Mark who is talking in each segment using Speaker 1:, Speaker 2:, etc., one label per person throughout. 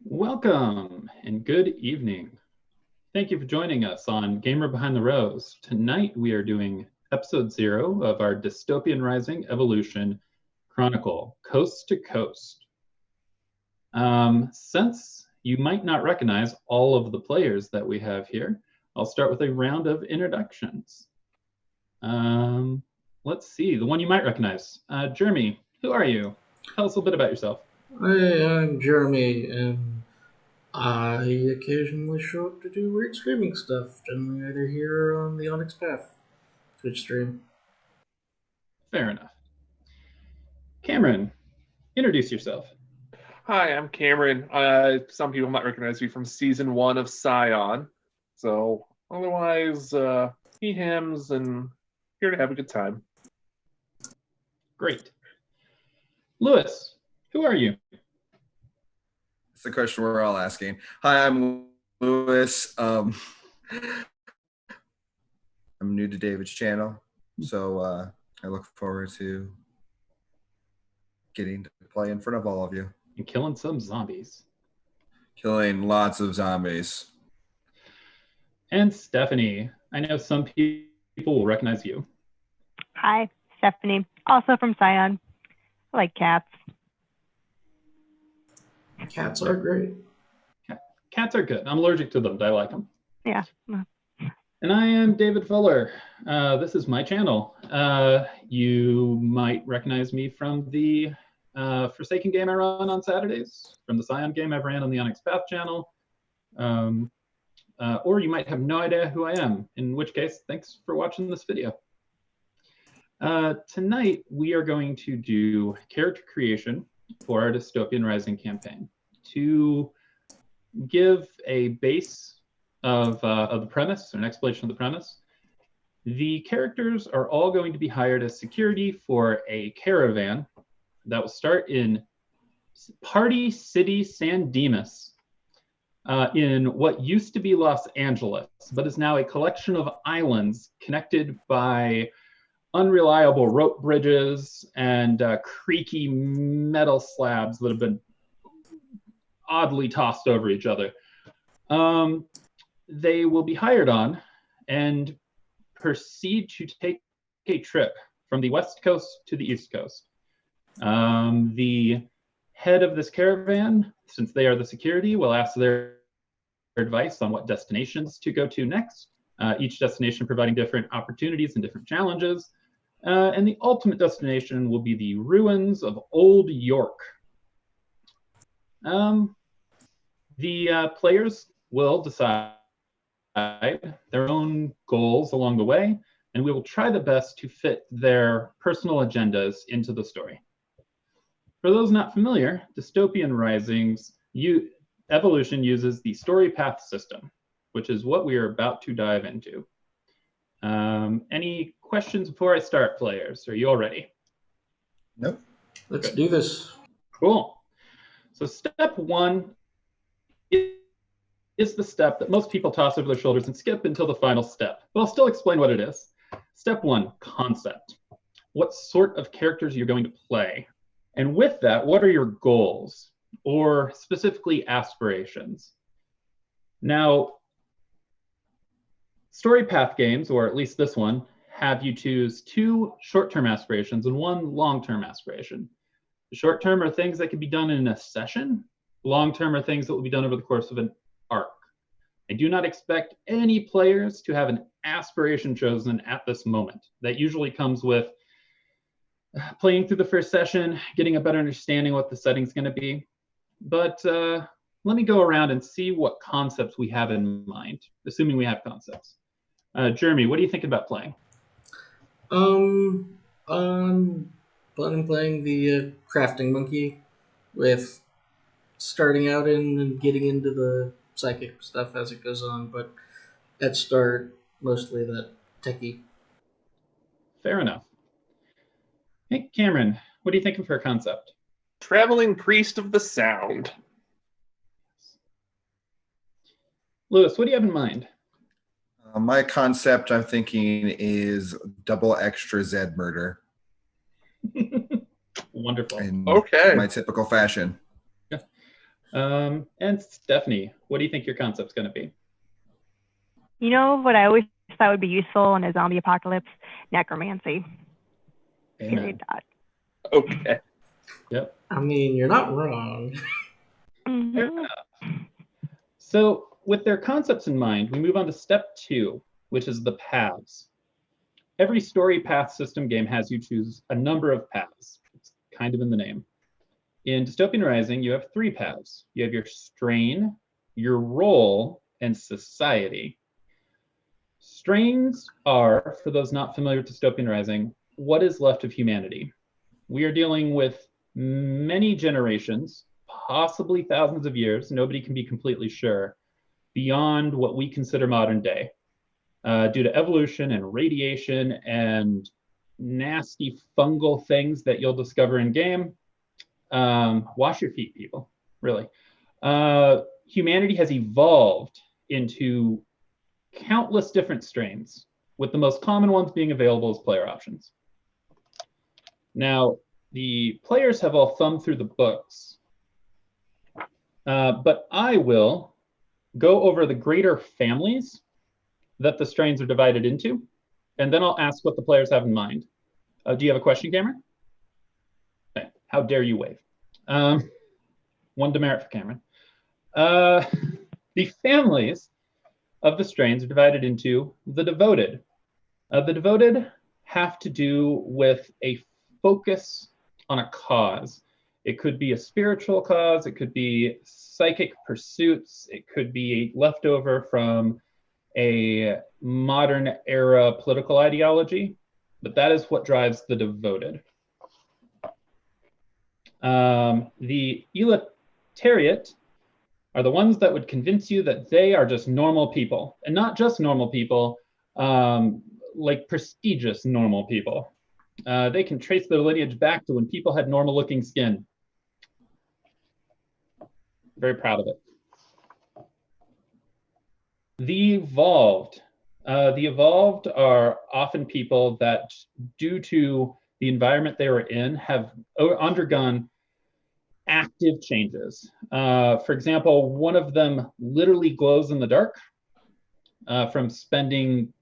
Speaker 1: Welcome and good evening. Thank you for joining us on Gamer Behind the Rose. Tonight we are doing episode 0 of our Dystopian Rising Evolution Chronicle, Coast to Coast. Since you might not recognize all of the players that we have here, I'll start with a round of introductions. Let's see, the one you might recognize. Jeremy, who are you? Tell us a little bit about yourself.
Speaker 2: Hi, I'm Jeremy, and I occasionally show up to do weird streaming stuff, generally either here or on the Onyx Path Twitch stream.
Speaker 1: Fair enough. Cameron, introduce yourself.
Speaker 3: Hi, I'm Cameron. Some people might recognize me from season 1 of Scion. So, otherwise, he, hims, and here to have a good time.
Speaker 1: Great. Lewis, who are you?
Speaker 4: It's the question we're all asking. Hi, I'm Lewis. I'm new to David's channel, so I look forward to getting to play in front of all of you.
Speaker 1: And killing some zombies.
Speaker 4: Killing lots of zombies.
Speaker 1: And Stephanie, I know some people will recognize you.
Speaker 5: Hi, Stephanie, also from Scion. I like cats.
Speaker 2: Cats are great.
Speaker 1: Cats are good. I'm allergic to them, but I like them.
Speaker 5: Yeah.
Speaker 1: And I am David Fuller. This is my channel. You might recognize me from the Forsaken game I run on Saturdays, from the Scion game I've ran on the Onyx Path channel. Or you might have no idea who I am, in which case, thanks for watching this video. Tonight, we are going to do character creation for our Dystopian Rising campaign to give a base of the premise, or an explanation of the premise. The characters are all going to be hired as security for a caravan that will start in Party City San Dimas, in what used to be Los Angeles, but is now a collection of islands connected by unreliable rope bridges and creaky metal slabs that have been oddly tossed over each other. They will be hired on and proceed to take a trip from the West Coast to the East Coast. The head of this caravan, since they are the security, will ask their advice on what destinations to go to next, each destination providing different opportunities and different challenges. And the ultimate destination will be the ruins of Old York. The players will decide their own goals along the way, and we will try the best to fit their personal agendas into the story. For those not familiar, Dystopian Rising's evolution uses the story path system, which is what we are about to dive into. Any questions before I start, players? Are you all ready?
Speaker 4: Nope.
Speaker 2: Let's do this.
Speaker 1: Cool. So step 1 is the step that most people toss over their shoulders and skip until the final step. But I'll still explain what it is. Step 1, concept. What sort of characters you're going to play? And with that, what are your goals? Or specifically aspirations? Now, story path games, or at least this one, have you choose 2 short-term aspirations and 1 long-term aspiration. The short-term are things that can be done in a session. Long-term are things that will be done over the course of an arc. I do not expect any players to have an aspiration chosen at this moment. That usually comes with playing through the first session, getting a better understanding of what the setting's going to be. But let me go around and see what concepts we have in mind, assuming we have concepts. Jeremy, what do you think about playing?
Speaker 2: I'm planning playing the crafting monkey, with starting out in and getting into the psychic stuff as it goes on, but at start, mostly that techie.
Speaker 1: Fair enough. Hey, Cameron, what are you thinking for a concept?
Speaker 3: Traveling Priest of the Sound.
Speaker 1: Lewis, what do you have in mind?
Speaker 4: My concept, I'm thinking, is double extra Zed murder.
Speaker 1: Wonderful.
Speaker 4: In
Speaker 3: Okay.
Speaker 4: my typical fashion.
Speaker 1: And Stephanie, what do you think your concept's going to be?
Speaker 5: You know what I always thought would be useful in a zombie apocalypse? Necromancy.
Speaker 1: Amen.
Speaker 5: Period. Dot.
Speaker 3: Okay.
Speaker 1: Yep.
Speaker 2: I mean, you're not wrong.
Speaker 5: Mhm.
Speaker 1: So, with their concepts in mind, we move on to step 2, which is the paths. Every story path system game has you choose a number of paths. It's kind of in the name. In Dystopian Rising, you have 3 paths. You have your strain, your role, and society. Strains are, for those not familiar with Dystopian Rising, what is left of humanity. We are dealing with many generations, possibly thousands of years, nobody can be completely sure, beyond what we consider modern day. Due to evolution and radiation and nasty fungal things that you'll discover in game. Wash your feet, people, really. Humanity has evolved into countless different strains, with the most common ones being available as player options. Now, the players have all thumbed through the books, but I will go over the greater families that the strains are divided into, and then I'll ask what the players have in mind. Do you have a question, Cameron? Okay. How dare you wave? One demerit for Cameron. The families of the strains are divided into the devoted. The devoted have to do with a focus on a cause. It could be a spiritual cause, it could be psychic pursuits, it could be leftover from a modern era political ideology, but that is what drives the devoted. The elitariat are the ones that would convince you that they are just normal people, and not just normal people, like prestigious normal people. They can trace their lineage back to when people had normal looking skin. Very proud of it. The evolved. The evolved are often people that, due to the environment they were in, have undergone active changes. For example, one of them literally glows in the dark from spending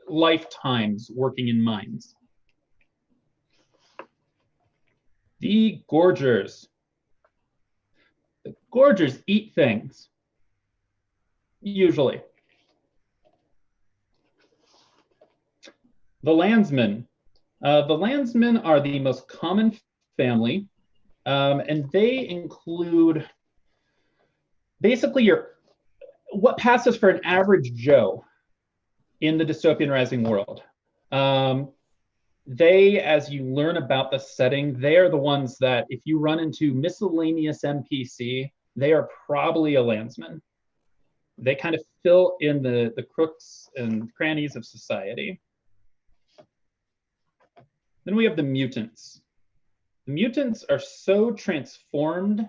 Speaker 1: lifetimes working in mines. The gorgers. The gorgers eat things, usually. The landsmen. The landsmen are the most common family, and they include basically what passes for an average Joe in the Dystopian Rising world. They, as you learn about the setting, they are the ones that, if you run into miscellaneous NPC, they are probably a landsman. They kind of fill in the crooks and crannies of society. Then we have the mutants. The mutants are so transformed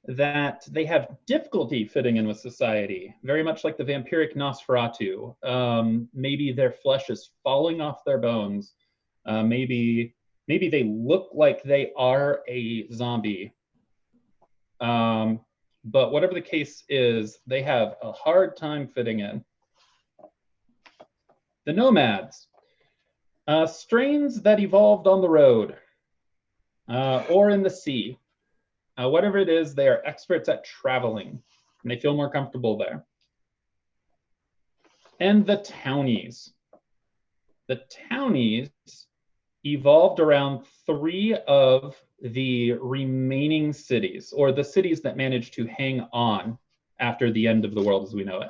Speaker 1: that they have difficulty fitting in with society, very much like the vampiric Nosferatu. Maybe their flesh is falling off their bones. Maybe they look like they are a zombie. But whatever the case is, they have a hard time fitting in. The nomads. Strains that evolved on the road or in the sea. Whatever it is, they are experts at traveling, and they feel more comfortable there. And the townies. The townies evolved around 3 of the remaining cities, or the cities that managed to hang on after the end of the world as we know it.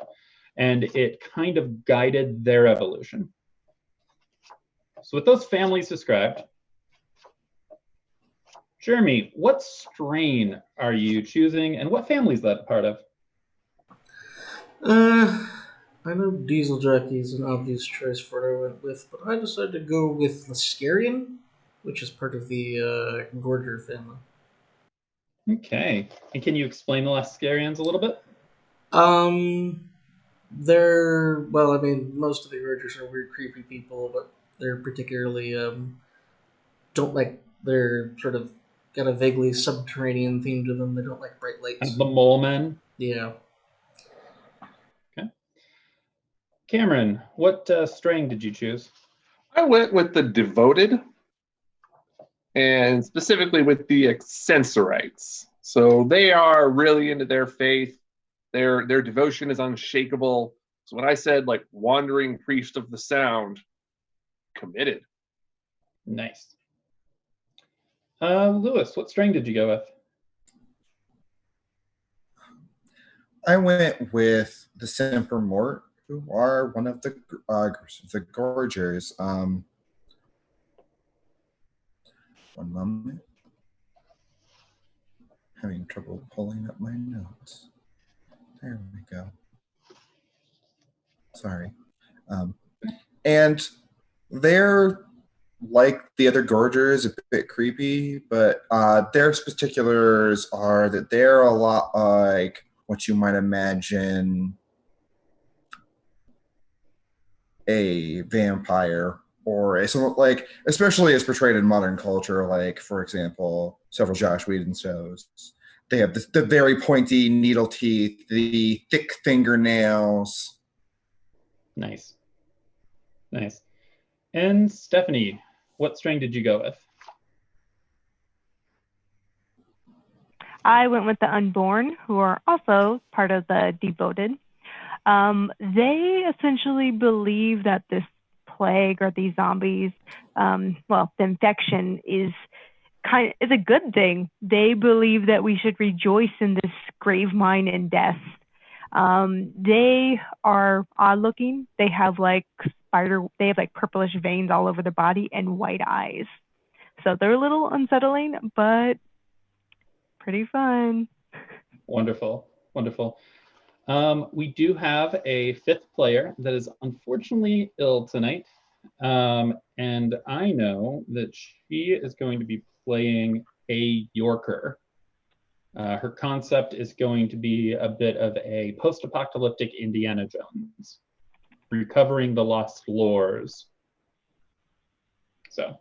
Speaker 1: And it kind of guided their evolution. So with those families described, Jeremy, what strain are you choosing, and what family is that a part of?
Speaker 2: I know Diesel Jockey is an obvious choice for what I went with, but I decided to go with Lascarian, which is part of the Gorger family.
Speaker 1: Okay. And can you explain the Lascarians a little bit?
Speaker 2: They're, well, I mean, most of the Gorgers are weird, creepy people, but they're particularly, don't like, they're sort of got a vaguely subterranean theme to them. They don't like bright lights.
Speaker 1: The mole men.
Speaker 2: Yeah.
Speaker 1: Okay. Cameron, what strain did you choose?
Speaker 3: I went with the devoted, and specifically with the Accensorites. So they are really into their faith. Their devotion is unshakable. So when I said like wandering priest of the sound, committed.
Speaker 1: Nice. Lewis, what strain did you go with?
Speaker 4: I went with the Semper Mort, who are one of the Gorgers. One moment. Having trouble pulling up my notes. There we go. Sorry. And they're like the other Gorgers, a bit creepy, but their particulars are that they're a lot like what you might imagine a vampire or somewhat like, especially as portrayed in modern culture, like, for example, several Josh Whedon shows. They have the very pointy needle teeth, the thick fingernails.
Speaker 1: Nice. Nice. And Stephanie, what strain did you go with?
Speaker 5: I went with the Unborn, who are also part of the Devoted. They essentially believe that this plague or these zombies, the infection is a good thing. They believe that we should rejoice in this grave mine and death. They are odd looking. They have like purplish veins all over their body and white eyes. So they're a little unsettling, but pretty fun.
Speaker 1: Wonderful. Wonderful. We do have a fifth player that is unfortunately ill tonight. And I know that she is going to be playing a Yorker. Her concept is going to be a bit of a post-apocalyptic Indiana Jones, recovering the lost lores. So,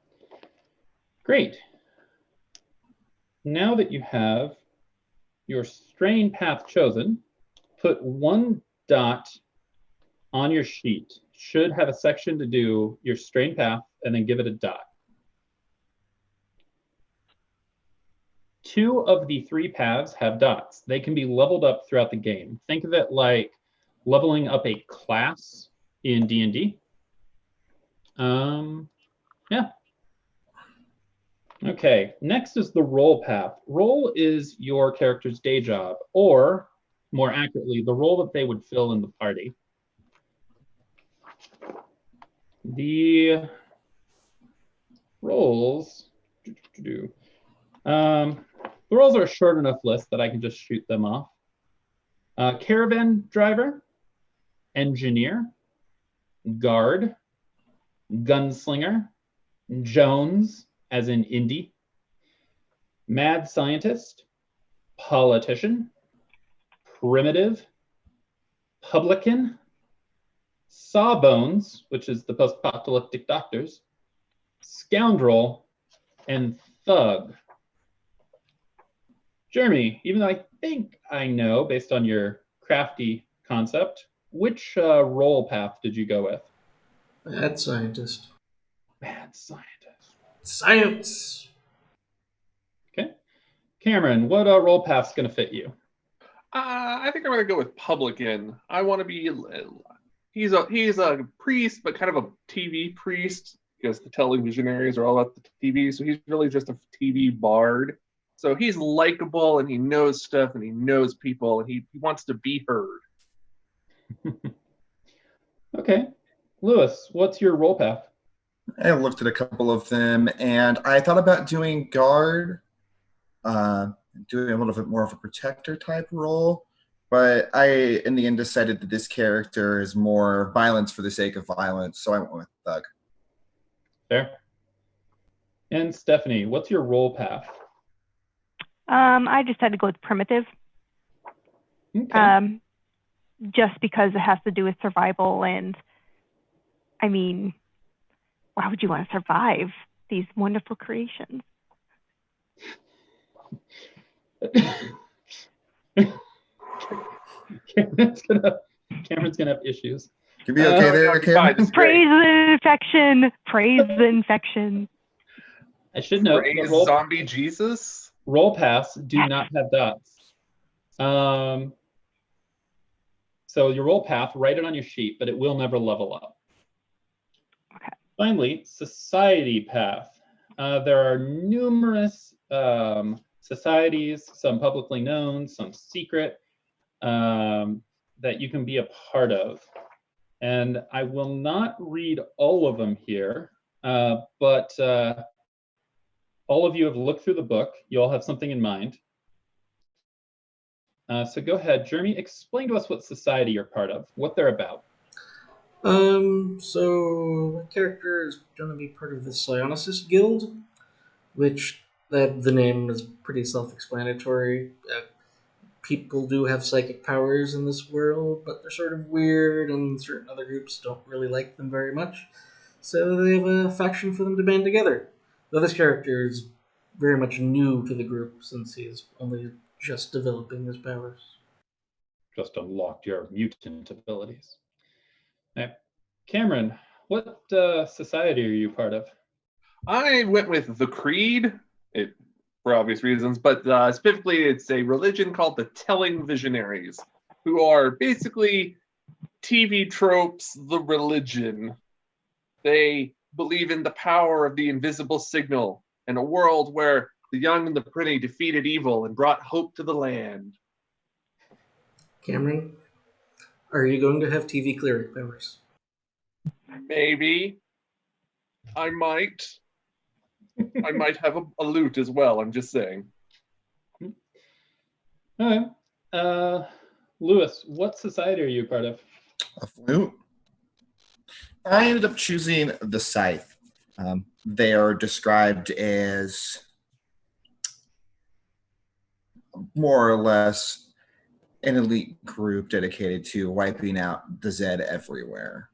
Speaker 1: great. Now that you have your strain path chosen, put one dot on your sheet. Should have a section to do your strain path and then give it a dot. 2 of the 3 paths have dots. They can be leveled up throughout the game. Think of it like leveling up a class in D&D. Yeah. Okay, next is the role path. Role is your character's day job, or more accurately, the role that they would fill in the party. The roles, the roles are a short enough list that I can just shoot them off. Caravan driver, engineer, guard, gunslinger, Jones, as in Indy, mad scientist, politician, primitive, publican, sawbones, which is the post-apocalyptic doctors, scoundrel, and thug. Jeremy, even though I think I know, based on your crafty concept, which role path did you go with?
Speaker 2: Mad scientist.
Speaker 1: Mad scientist.
Speaker 2: Science!
Speaker 1: Okay. Cameron, what role path's going to fit you?
Speaker 3: I think I'm going to go with publican. I want to be. He's a priest, but kind of a TV priest because the televisionaries are all about the TV. So he's really just a TV bard. So he's likable and he knows stuff and he knows people and he wants to be heard.
Speaker 1: Okay. Lewis, what's your role path?
Speaker 4: I looked at a couple of them, and I thought about doing guard, doing a little bit more of a protector type role, but I, in the end, decided that this character is more violence for the sake of violence, so I went with thug.
Speaker 1: Fair. And Stephanie, what's your role path?
Speaker 5: I just had to go with primitive.
Speaker 1: Okay.
Speaker 5: Just because it has to do with survival, and I mean, why would you want to survive these wonderful creations?
Speaker 1: Cameron's gonna have issues.
Speaker 4: Can be okay there,
Speaker 3: That'd be fine.
Speaker 4: Cameron?
Speaker 3: This is great.
Speaker 5: Praise the infection. Praise the infection.
Speaker 1: I should note
Speaker 3: Praise
Speaker 1: the
Speaker 3: zombie Jesus.
Speaker 1: roll paths do not have dots. So your roll path, write it on your sheet, but it will never level up.
Speaker 5: Okay.
Speaker 1: Finally, society path. There are numerous societies, some publicly known, some secret, that you can be a part of. And I will not read all of them here, but all of you have looked through the book. You all have something in mind. So go ahead, Jeremy, explain to us what society you're part of, what they're about.
Speaker 2: So my character is going to be part of the Psionicist Guild, which the name is pretty self-explanatory. People do have psychic powers in this world, but they're sort of weird, and certain other groups don't really like them very much. So they have a faction for them to band together. Though this character is very much new to the group since he is only just developing his powers.
Speaker 1: Just unlocked your mutant abilities. Now, Cameron, what society are you part of?
Speaker 3: I went with the Creed, for obvious reasons, but specifically it's a religion called the Telling Visionaries, who are basically TV tropes, the religion. They believe in the power of the invisible signal and a world where the young and the pretty defeated evil and brought hope to the land.
Speaker 2: Cameron, are you going to have TV cleric powers?
Speaker 3: Maybe. I might. I might have a lute as well, I'm just saying.
Speaker 1: All right. Lewis, what society are you part of?
Speaker 4: A flute. I ended up choosing the Scythe. They are described as more or less an elite group dedicated to wiping out the Zed everywhere.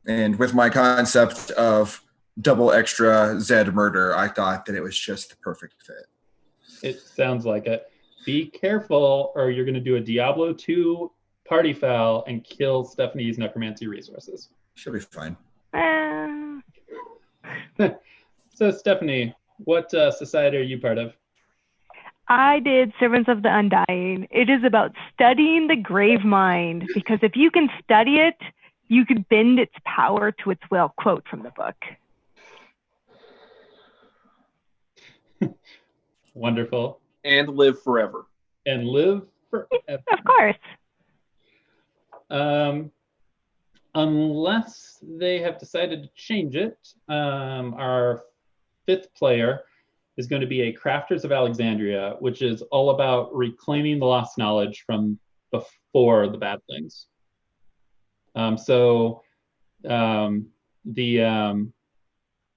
Speaker 4: And with my concept of double extra Zed murder, I thought that it was just the perfect fit.
Speaker 1: It sounds like it. Be careful, or you're going to do a Diablo 2 party foul and kill Stephanie's necromancy resources.
Speaker 4: She'll be fine.
Speaker 1: So, Stephanie, what society are you part of?
Speaker 5: I did Servants of the Undying. It is about studying the grave mind, because if you can study it, you can bend its power to its will. Quote from the book.
Speaker 1: Wonderful.
Speaker 3: And live forever.
Speaker 1: And live forever.
Speaker 5: Of course.
Speaker 1: Unless they have decided to change it, our fifth player is going to be a Crafters of Alexandria, which is all about reclaiming the lost knowledge from before the bad things.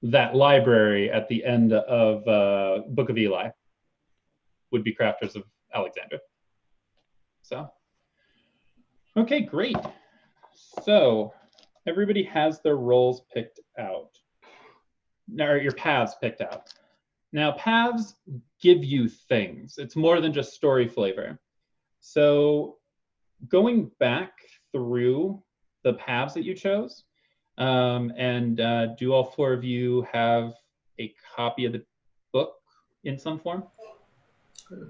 Speaker 1: That library at the end of Book of Eli would be Crafters of Alexandria. So, okay, great. So everybody has their roles picked out, or your paths picked out. Now, paths give you things. It's more than just story flavor. So going back through the paths that you chose, and do all four of you have a copy of the book in some form?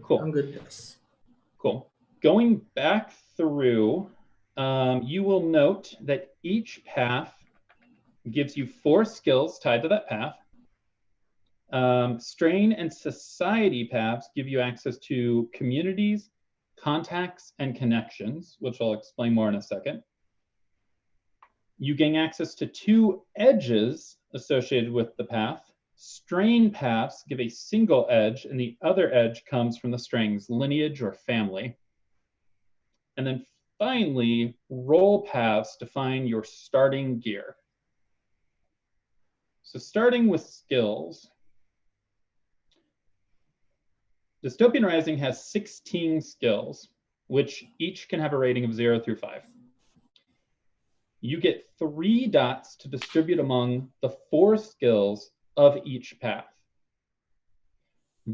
Speaker 1: Cool.
Speaker 2: I'm good. Yes.
Speaker 1: Cool. Going back through, you will note that each path gives you 4 skills tied to that path. Strain and society paths give you access to communities, contacts, and connections, which I'll explain more in a second. You gain access to 2 edges associated with the path. Strain paths give a single edge, and the other edge comes from the strings, lineage or family. And then finally, role paths define your starting gear. So starting with skills, Dystopian Rising has 16 skills, which each can have a rating of 0 through 5. You get 3 dots to distribute among the 4 skills of each path.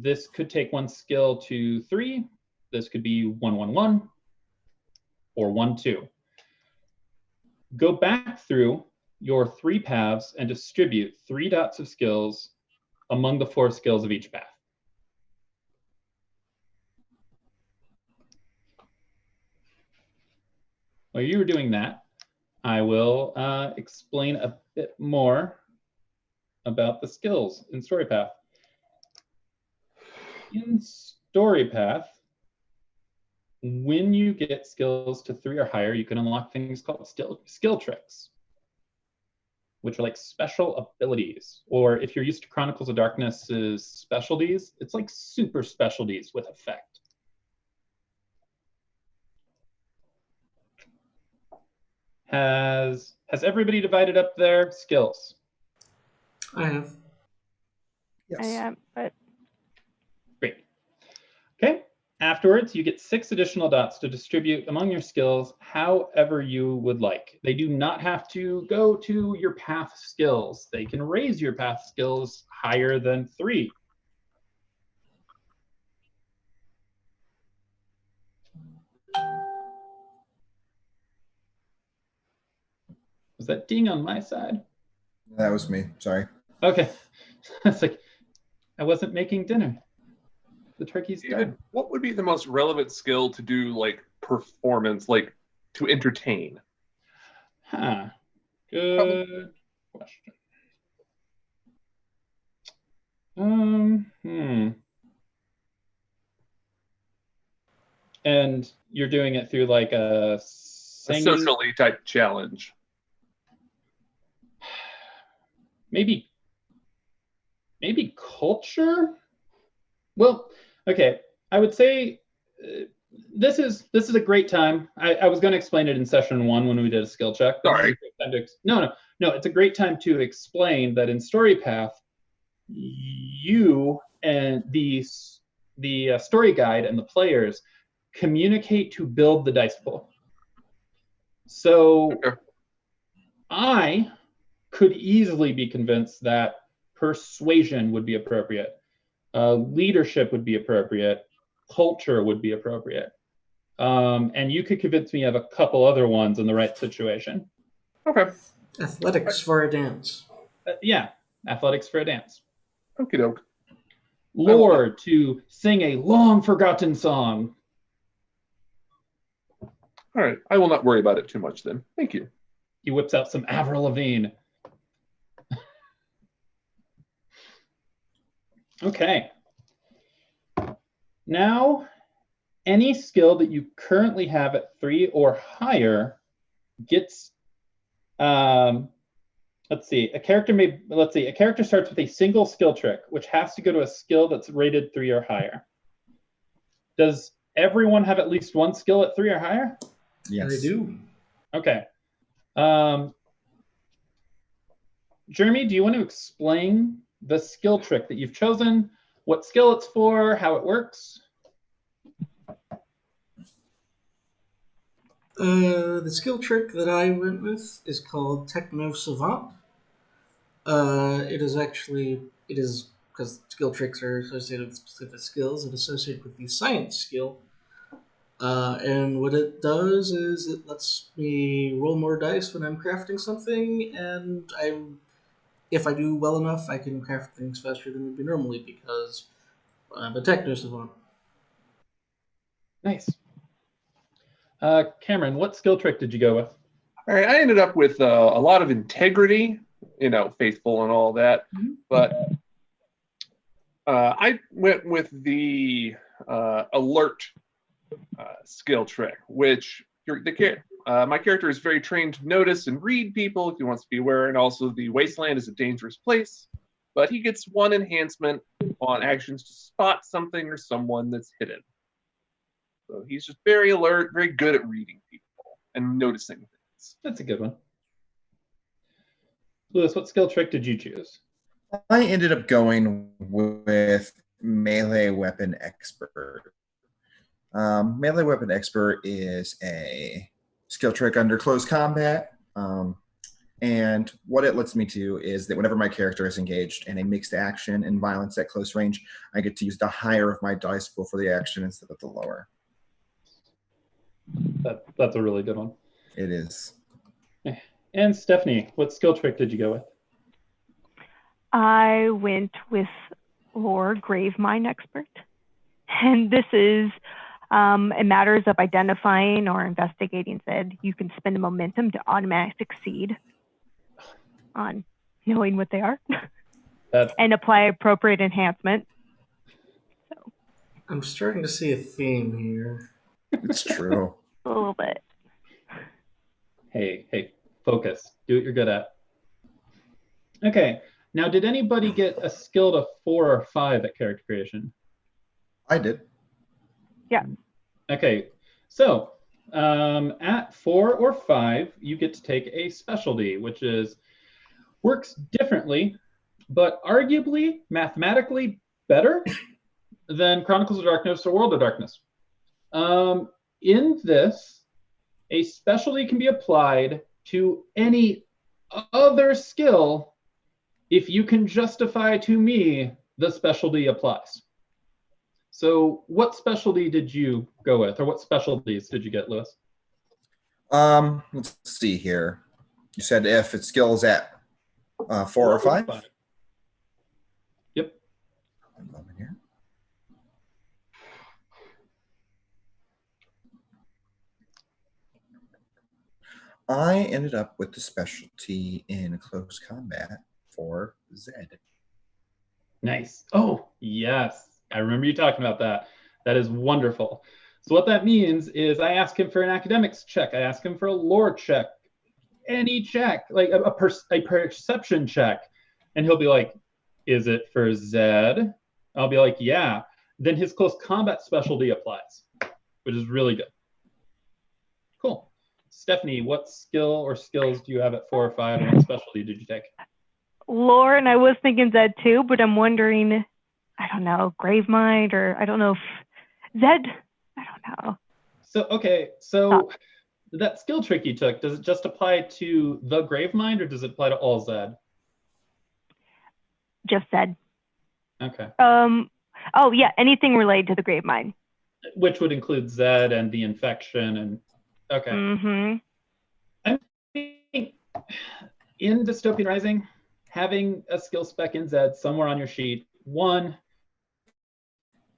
Speaker 1: This could take one skill to 3. This could be 1-1-1 or 1-2. Go back through your 3 paths and distribute 3 dots of skills among the 4 skills of each path. While you were doing that, I will explain a bit more about the skills in StoryPath. In StoryPath, when you get skills to 3 or higher, you can unlock things called skill tricks, which are like special abilities. Or if you're used to Chronicles of Darkness's specialties, it's like super specialties with effect. Has everybody divided up their skills?
Speaker 2: I have.
Speaker 4: Yes.
Speaker 5: I am, but
Speaker 1: Great. Okay. Afterwards, you get 6 additional dots to distribute among your skills however you would like. They do not have to go to your path skills. They can raise your path skills higher than 3. Was that ding on my side?
Speaker 4: That was me. Sorry.
Speaker 1: Okay. It's like, I wasn't making dinner. The turkey's done.
Speaker 3: David, what would be the most relevant skill to do like performance, like to entertain?
Speaker 1: Huh. Good question. And you're doing it through like a singing?
Speaker 3: A socially type challenge.
Speaker 1: Maybe culture? Well, okay. I would say this is a great time. I was going to explain it in session 1 when we did a skill check.
Speaker 3: Sorry.
Speaker 1: No. It's a great time to explain that in StoryPath, you and the story guide and the players communicate to build the dice pool. So
Speaker 3: Okay.
Speaker 1: I could easily be convinced that persuasion would be appropriate, leadership would be appropriate, culture would be appropriate, and you could convince me of a couple other ones in the right situation.
Speaker 3: Okay.
Speaker 2: Athletics for a dance.
Speaker 1: Yeah, athletics for a dance.
Speaker 3: Okie doke.
Speaker 1: Lore to sing a long forgotten song.
Speaker 3: All right. I will not worry about it too much then. Thank you.
Speaker 1: He whips out some Avril Lavigne. Okay. Now, any skill that you currently have at 3 or higher gets, let's see, a character starts with a single skill trick, which has to go to a skill that's rated 3 or higher. Does everyone have at least one skill at 3 or higher?
Speaker 4: Yes.
Speaker 2: I do.
Speaker 1: Okay. Jeremy, do you want to explain the skill trick that you've chosen, what skill it's for, how it works?
Speaker 2: The skill trick that I went with is called Techno Savant. It is because skill tricks are associated with specific skills and associated with the science skill. And what it does is it lets me roll more dice when I'm crafting something, and if I do well enough, I can craft things faster than would be normally because I'm a techno savant.
Speaker 1: Nice. Cameron, what skill trick did you go with?
Speaker 3: All right. I ended up with a lot of integrity, faithful and all that. But I went with the alert skill trick, which my character is very trained to notice and read people if he wants to be aware, and also the wasteland is a dangerous place. But he gets 1 enhancement on actions to spot something or someone that's hidden. So he's just very alert, very good at reading people and noticing things.
Speaker 1: That's a good one. Lewis, what skill trick did you choose?
Speaker 4: I ended up going with Melee Weapon Expert. Melee Weapon Expert is a skill trick under close combat. And what it lets me do is that whenever my character is engaged in a mixed action and violence at close range, I get to use the higher of my dice pool for the action instead of the lower.
Speaker 1: That's a really good one.
Speaker 4: It is.
Speaker 1: And Stephanie, what skill trick did you go with?
Speaker 5: I went with Lore Grave Mine Expert. And this is in matters of identifying or investigating Zed, you can spend a momentum to automatically succeed on knowing what they are and apply appropriate enhancement. So
Speaker 2: I'm starting to see a theme here.
Speaker 4: It's true.
Speaker 5: a little bit.
Speaker 1: Hey, focus. Do what you're good at. Okay. Now, did anybody get a skill to 4 or 5 at character creation?
Speaker 4: I did.
Speaker 5: Yeah.
Speaker 1: Okay. So at 4 or 5, you get to take a specialty, which works differently, but arguably mathematically better than Chronicles of Darkness or World of Darkness. In this, a specialty can be applied to any other skill if you can justify to me the specialty applies. So what specialty did you go with, or what specialties did you get, Lewis?
Speaker 4: Let's see here. You said if it skills at 4 or 5?
Speaker 1: Yep.
Speaker 4: One moment here. I ended up with the specialty in close combat for Zed.
Speaker 1: Nice. Oh, yes. I remember you talking about that. That is wonderful. So what that means is I ask him for an academics check. I ask him for a lore check. Any check, like a perception check. And he'll be like, is it for Zed? I'll be like, yeah. Then his close combat specialty applies, which is really good. Cool. Stephanie, what skill or skills do you have at 4 or 5, and what specialty did you take?
Speaker 5: Lore, and I was thinking Zed too, but I'm wondering, I don't know, Grave Mind, or I don't know if Zed, I don't know.
Speaker 1: So that skill trick you took, does it just apply to the Grave Mind, or does it apply to all Zed?
Speaker 5: Just Zed.
Speaker 1: Okay.
Speaker 5: Oh yeah, anything related to the Grave Mind.
Speaker 1: Which would include Zed and the infection and okay.
Speaker 5: Mm-hmm.
Speaker 1: I mean, in Dystopian Rising, having a skill spec in Zed somewhere on your sheet, 1,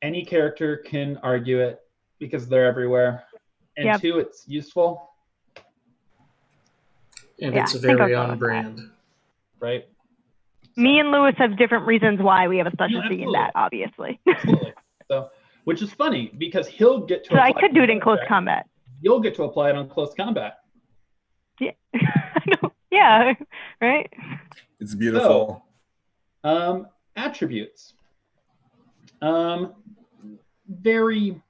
Speaker 1: any character can argue it because they're everywhere, and
Speaker 5: Yep.
Speaker 1: 2, it's useful.
Speaker 2: And
Speaker 5: Yeah,
Speaker 2: it's
Speaker 5: I think I'll
Speaker 2: very
Speaker 5: go
Speaker 2: on
Speaker 5: with
Speaker 2: brand.
Speaker 1: Right?
Speaker 5: Me and Lewis have different reasons why we have a specialty in
Speaker 1: absolutely.
Speaker 5: that, obviously.
Speaker 1: Absolutely. So, which is funny because he'll get to
Speaker 5: So I
Speaker 1: apply
Speaker 5: could do it in close
Speaker 1: check.
Speaker 5: combat.
Speaker 1: You'll get to apply it on close combat.
Speaker 5: Yeah. Yeah, right?
Speaker 4: It's beautiful.
Speaker 1: Attributes. Very,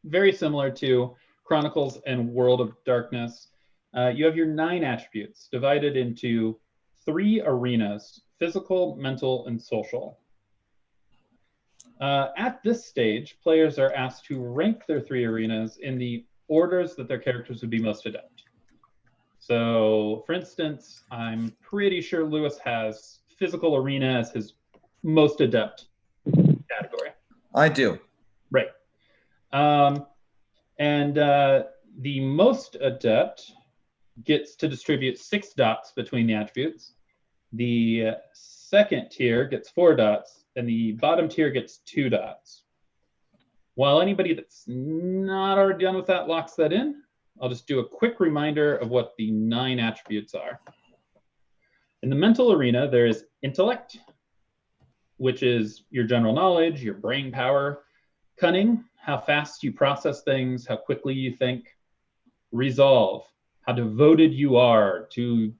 Speaker 1: very similar to Chronicles and World of Darkness. You have your 9 attributes divided into 3 arenas: physical, mental, and social. At this stage, players are asked to rank their 3 arenas in the orders that their characters would be most adept. So, for instance, I'm pretty sure Lewis has physical arena as his most adept category.
Speaker 4: I do.
Speaker 1: Right. And the most adept gets to distribute 6 dots between the attributes. The second tier gets 4 dots, and the bottom tier gets 2 dots. While anybody that's not already done with that locks that in, I'll just do a quick reminder of what the 9 attributes are. In the mental arena, there is intellect, which is your general knowledge, your brain power. Cunning, how fast you process things, how quickly you think. Resolve, how devoted you are to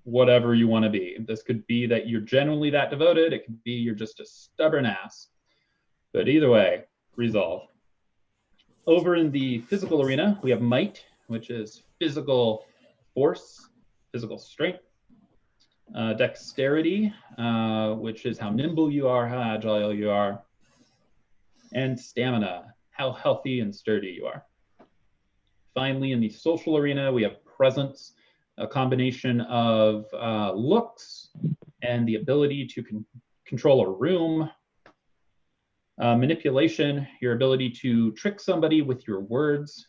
Speaker 1: whatever you want to be. This could be that you're genuinely that devoted. It could be you're just a stubborn ass. But either way, resolve. Over in the physical arena, we have might, which is physical force, physical strength. Dexterity, which is how nimble you are, how agile you are. And stamina, how healthy and sturdy you are. Finally, in the social arena, we have presence, a combination of looks and the ability to control a room. Manipulation, your ability to trick somebody with your words.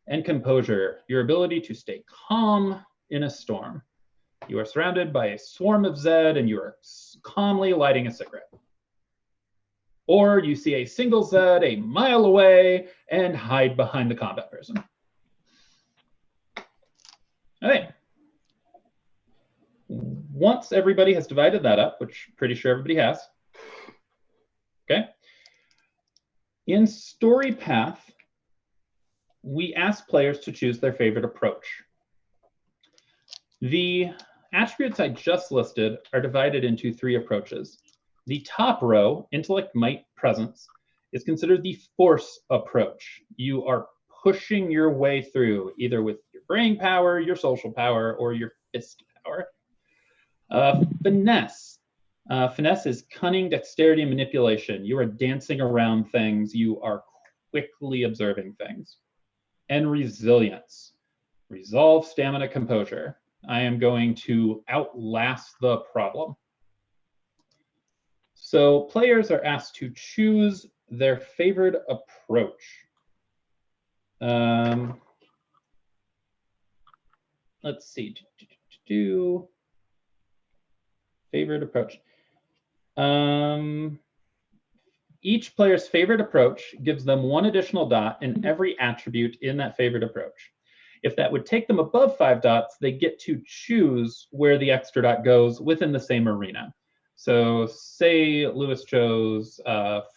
Speaker 1: And composure, your ability to stay calm in a storm. You are surrounded by a swarm of Zed and you are calmly lighting a cigarette. Or you see a single Zed a mile away and hide behind the combat person. All right. Once everybody has divided that up, which I'm pretty sure everybody has, okay, in story path, we ask players to choose their favorite approach. The attributes I just listed are divided into 3 approaches. The top row, intellect, might, presence, is considered the force approach. You are pushing your way through either with your brain power, your social power, or your fist power. Finesse. Finesse is cunning, dexterity, and manipulation. You are dancing around things. You are quickly observing things. And resilience. Resolve, stamina, composure. I am going to outlast the problem. So players are asked to choose their favorite approach. Let's see. Favorite approach. Each player's favorite approach gives them 1 additional dot in every attribute in that favorite approach. If that would take them above 5 dots, they get to choose where the extra dot goes within the same arena. So say Lewis chose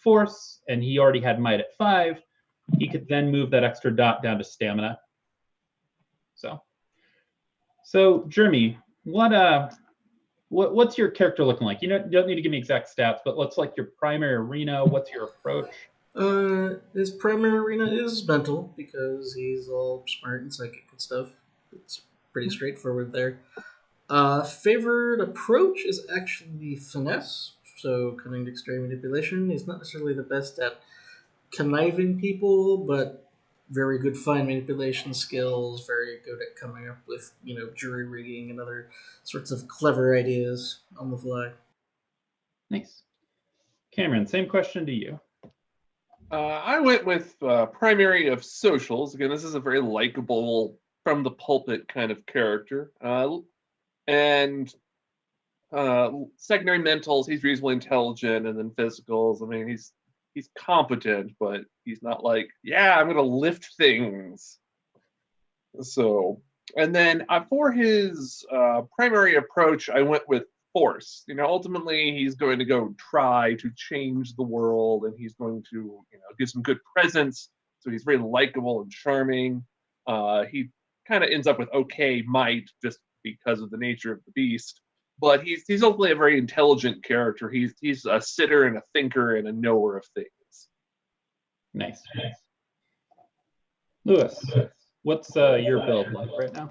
Speaker 1: force and he already had might at 5, he could then move that extra dot down to stamina. So Jeremy, what's your character looking like? You don't need to give me exact stats, but what's like your primary arena? What's your approach?
Speaker 2: His primary arena is mental because he's all smart and psychic and stuff. It's pretty straightforward there. Favorite approach is actually finesse, so cunning, dexterity, manipulation. He's not necessarily the best at conniving people, but very good fine manipulation skills, very good at coming up with, jury rigging and other sorts of clever ideas on the fly.
Speaker 1: Nice. Cameron, same question to you.
Speaker 3: I went with primary of socials. Again, this is a very likable, from the pulpit kind of character. And secondary mentals, he's reasonably intelligent, and then physicals, I mean, he's competent, but he's not like, yeah, I'm gonna lift things. So, and then for his primary approach, I went with force. Ultimately, he's going to go try to change the world, and he's going to, give some good presents. So he's very likable and charming. He kind of ends up with okay might just because of the nature of the beast, but he's ultimately a very intelligent character. He's a sitter and a thinker and a knower of things.
Speaker 1: Nice. Lewis, what's your build like right now?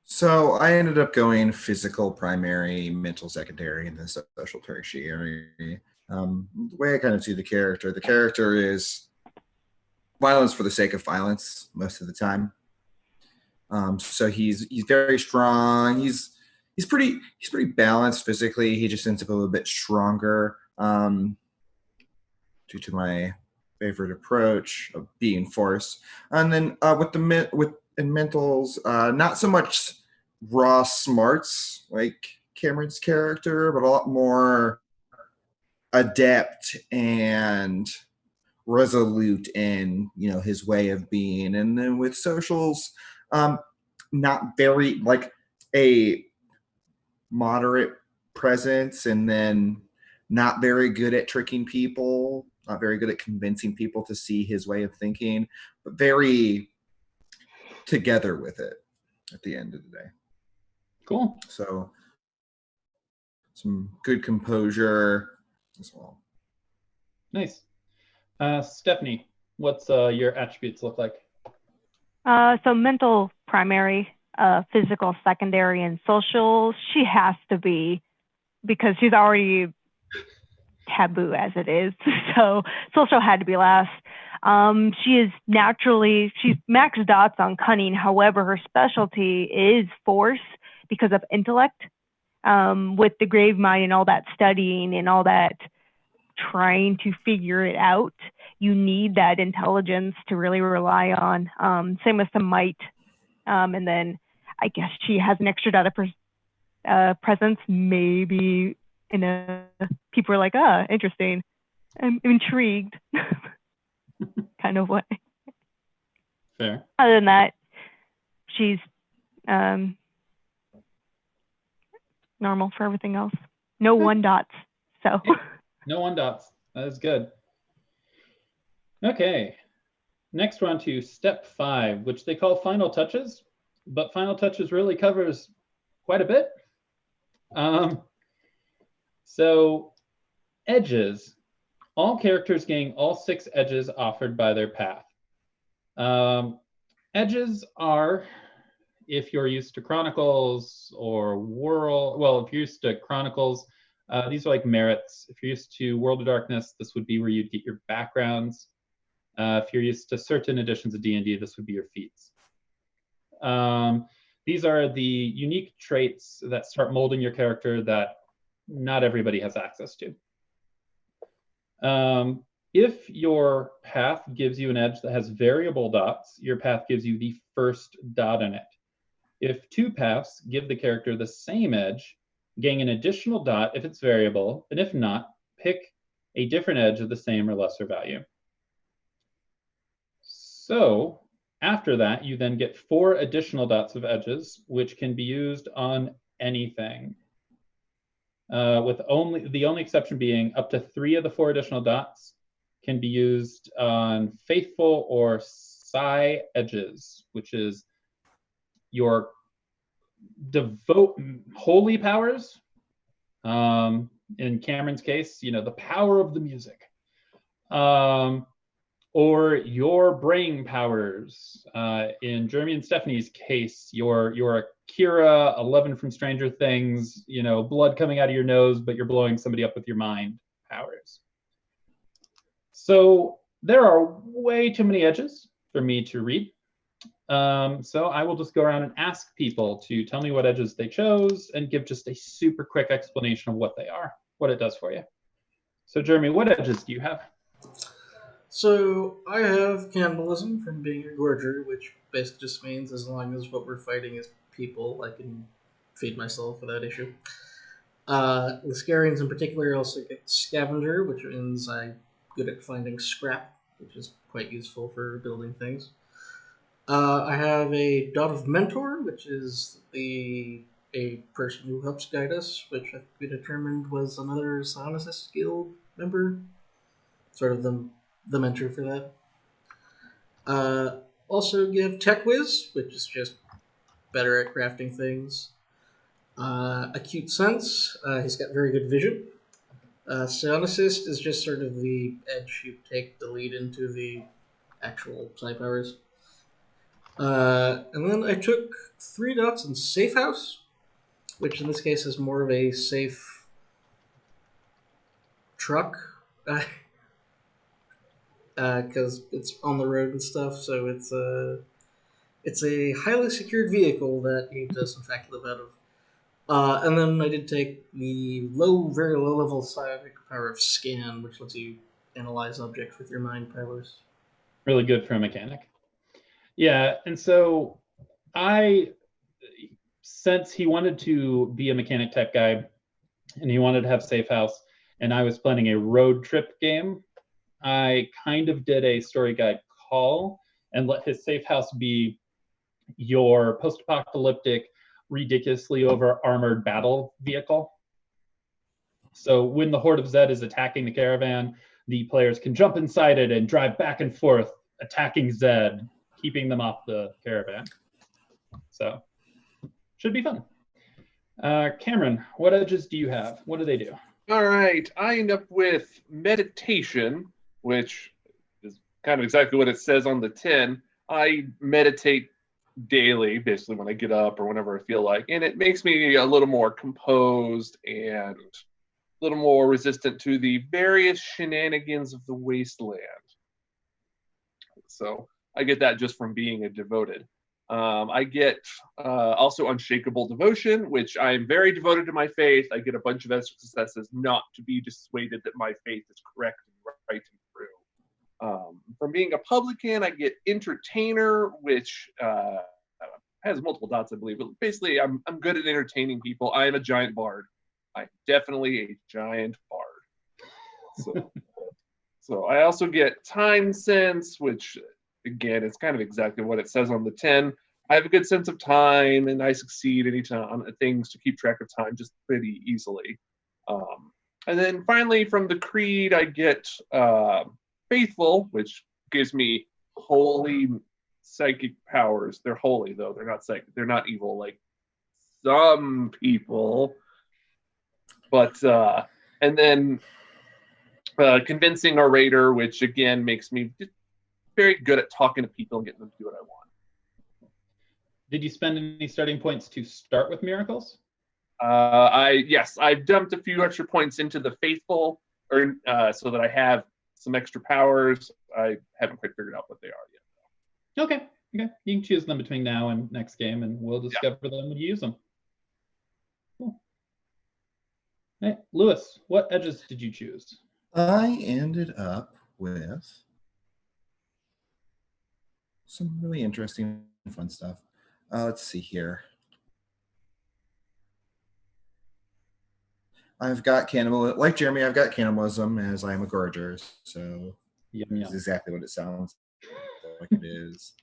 Speaker 4: So I ended up going physical primary, mental secondary, and then social tertiary. The way I kind of see the character is violence for the sake of violence most of the time. So he's very strong. He's pretty balanced physically. He just ends up a little bit stronger due to my favorite approach of being force. And then with mentals, not so much raw smarts like Cameron's character, but a lot more adept and resolute in his way of being. And then with socials, not very like a moderate presence, and then not very good at tricking people, not very good at convincing people to see his way of thinking, but very together with it at the end of the day.
Speaker 1: Cool.
Speaker 4: So some good composure as well.
Speaker 1: Nice. Stephanie, what's your attributes look like?
Speaker 5: So mental primary, physical secondary, and social, she has to be, because she's already taboo as it is. So social had to be last. She's max dots on cunning. However, her specialty is force because of intellect. With the grave mind and all that studying and all that trying to figure it out, you need that intelligence to really rely on. Same with some might. And then I guess she has an extra dot of presence, maybe people are like, interesting. I'm intrigued kind of way.
Speaker 1: Fair.
Speaker 5: Other than that, she's normal for everything else. No one dots. So
Speaker 1: no one dots. That is good. Okay. Next we're on to step 5, which they call final touches, but final touches really covers quite a bit. So edges. All characters gain all 6 edges offered by their path. Edges are, if you're used to Chronicles or if you're used to Chronicles, these are like merits. If you're used to World of Darkness, this would be where you'd get your backgrounds. If you're used to certain editions of D&D, this would be your feats. These are the unique traits that start molding your character that not everybody has access to. If your path gives you an edge that has variable dots, your path gives you the first dot in it. If 2 paths give the character the same edge, gain an additional dot if it's variable, and if not, pick a different edge of the same or lesser value. So after that, you then get 4 additional dots of edges, which can be used on anything. With the only exception being up to 3 of the 4 additional dots can be used on faithful or psi edges, which is your holy powers. In Cameron's case, the power of the music. Or your brain powers. In Jeremy and Stephanie's case, your Kira, 11 from Stranger Things, blood coming out of your nose, but you're blowing somebody up with your mind powers. So there are way too many edges for me to read. So I will just go around and ask people to tell me what edges they chose and give just a super quick explanation of what they are, what it does for you. So Jeremy, what edges do you have?
Speaker 2: So I have cannibalism from being a gorger, which basically just means as long as what we're fighting is people, I can feed myself without issue. Lascarians in particular also get scavenger, which means I'm good at finding scrap, which is quite useful for building things. I have a dot of mentor, which is a person who helps guide us, which we determined was another Psionicist Guild member, sort of the mentor for that. Also give Tech Whiz, which is just better at crafting things. Acute Sense, he's got very good vision. Psionicist is just sort of the edge you take to lead into the actual psi powers. And then I took 3 dots in Safe House, which in this case is more of a safe truck, because it's on the road and stuff, so it's a highly secured vehicle that you does in fact live out of. And then I did take the very low level psionic power of Scan, which lets you analyze objects with your mind powers.
Speaker 1: Really good for a mechanic. Yeah, and so since he wanted to be a mechanic type guy and he wanted to have Safe House, and I was planning a road trip game, I kind of did a story guide call and let his Safe House be your post-apocalyptic, ridiculously over-armored battle vehicle. So when the Horde of Zed is attacking the caravan, the players can jump inside it and drive back and forth, attacking Zed, keeping them off the caravan. So, should be fun. Cameron, what edges do you have? What do they do?
Speaker 3: All right, I end up with meditation, which is kind of exactly what it says on the tin. I meditate daily, basically when I get up or whenever I feel like, and it makes me a little more composed and a little more resistant to the various shenanigans of the wasteland. So I get that just from being a devoted. I get also unshakable devotion, which I'm very devoted to my faith. I get a bunch of extra successes not to be dissuaded that my faith is correct and right and true. From being a publican, I get entertainer, which has multiple dots, I believe. But basically, I'm good at entertaining people. I am a giant bard. I'm definitely a giant bard. So I also get time sense, which again is kind of exactly what it says on the 10. I have a good sense of time, and I succeed anytime at things to keep track of time just pretty easily. And then finally, from the creed, I get faithful, which gives me holy psychic powers. They're holy though; they're not psychic. They're not evil like some people. But and then convincing orator, which again makes me very good at talking to people and getting them to do what I want.
Speaker 1: Did you spend any starting points to start with miracles?
Speaker 3: Yes, I've dumped a few extra points into the faithful, or so that I have some extra powers. I haven't quite figured out what they are yet.
Speaker 1: Okay. You can choose them between now and next game, and we'll discover them when you use them. Cool. Hey, Lewis, what edges did you choose?
Speaker 4: I ended up with some really interesting, fun stuff. Let's see here. I've got cannibal, like Jeremy, I've got cannibalism as I am a gorger, so it's exactly what it sounds like it is.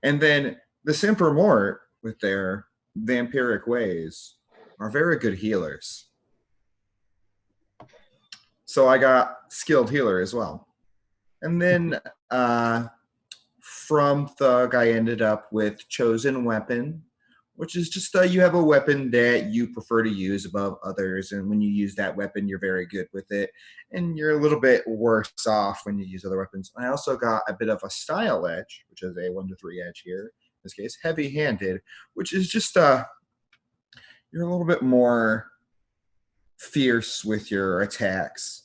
Speaker 4: And then the Semper Mort with their vampiric ways are very good healers. So I got skilled healer as well. And then from Thug, I ended up with chosen weapon, which is just you have a weapon that you prefer to use above others. And when you use that weapon, you're very good with it. And you're a little bit worse off when you use other weapons. I also got a bit of a style edge, which is a 1 to 3 edge here. In this case, heavy-handed, which is just you're a little bit more fierce with your attacks.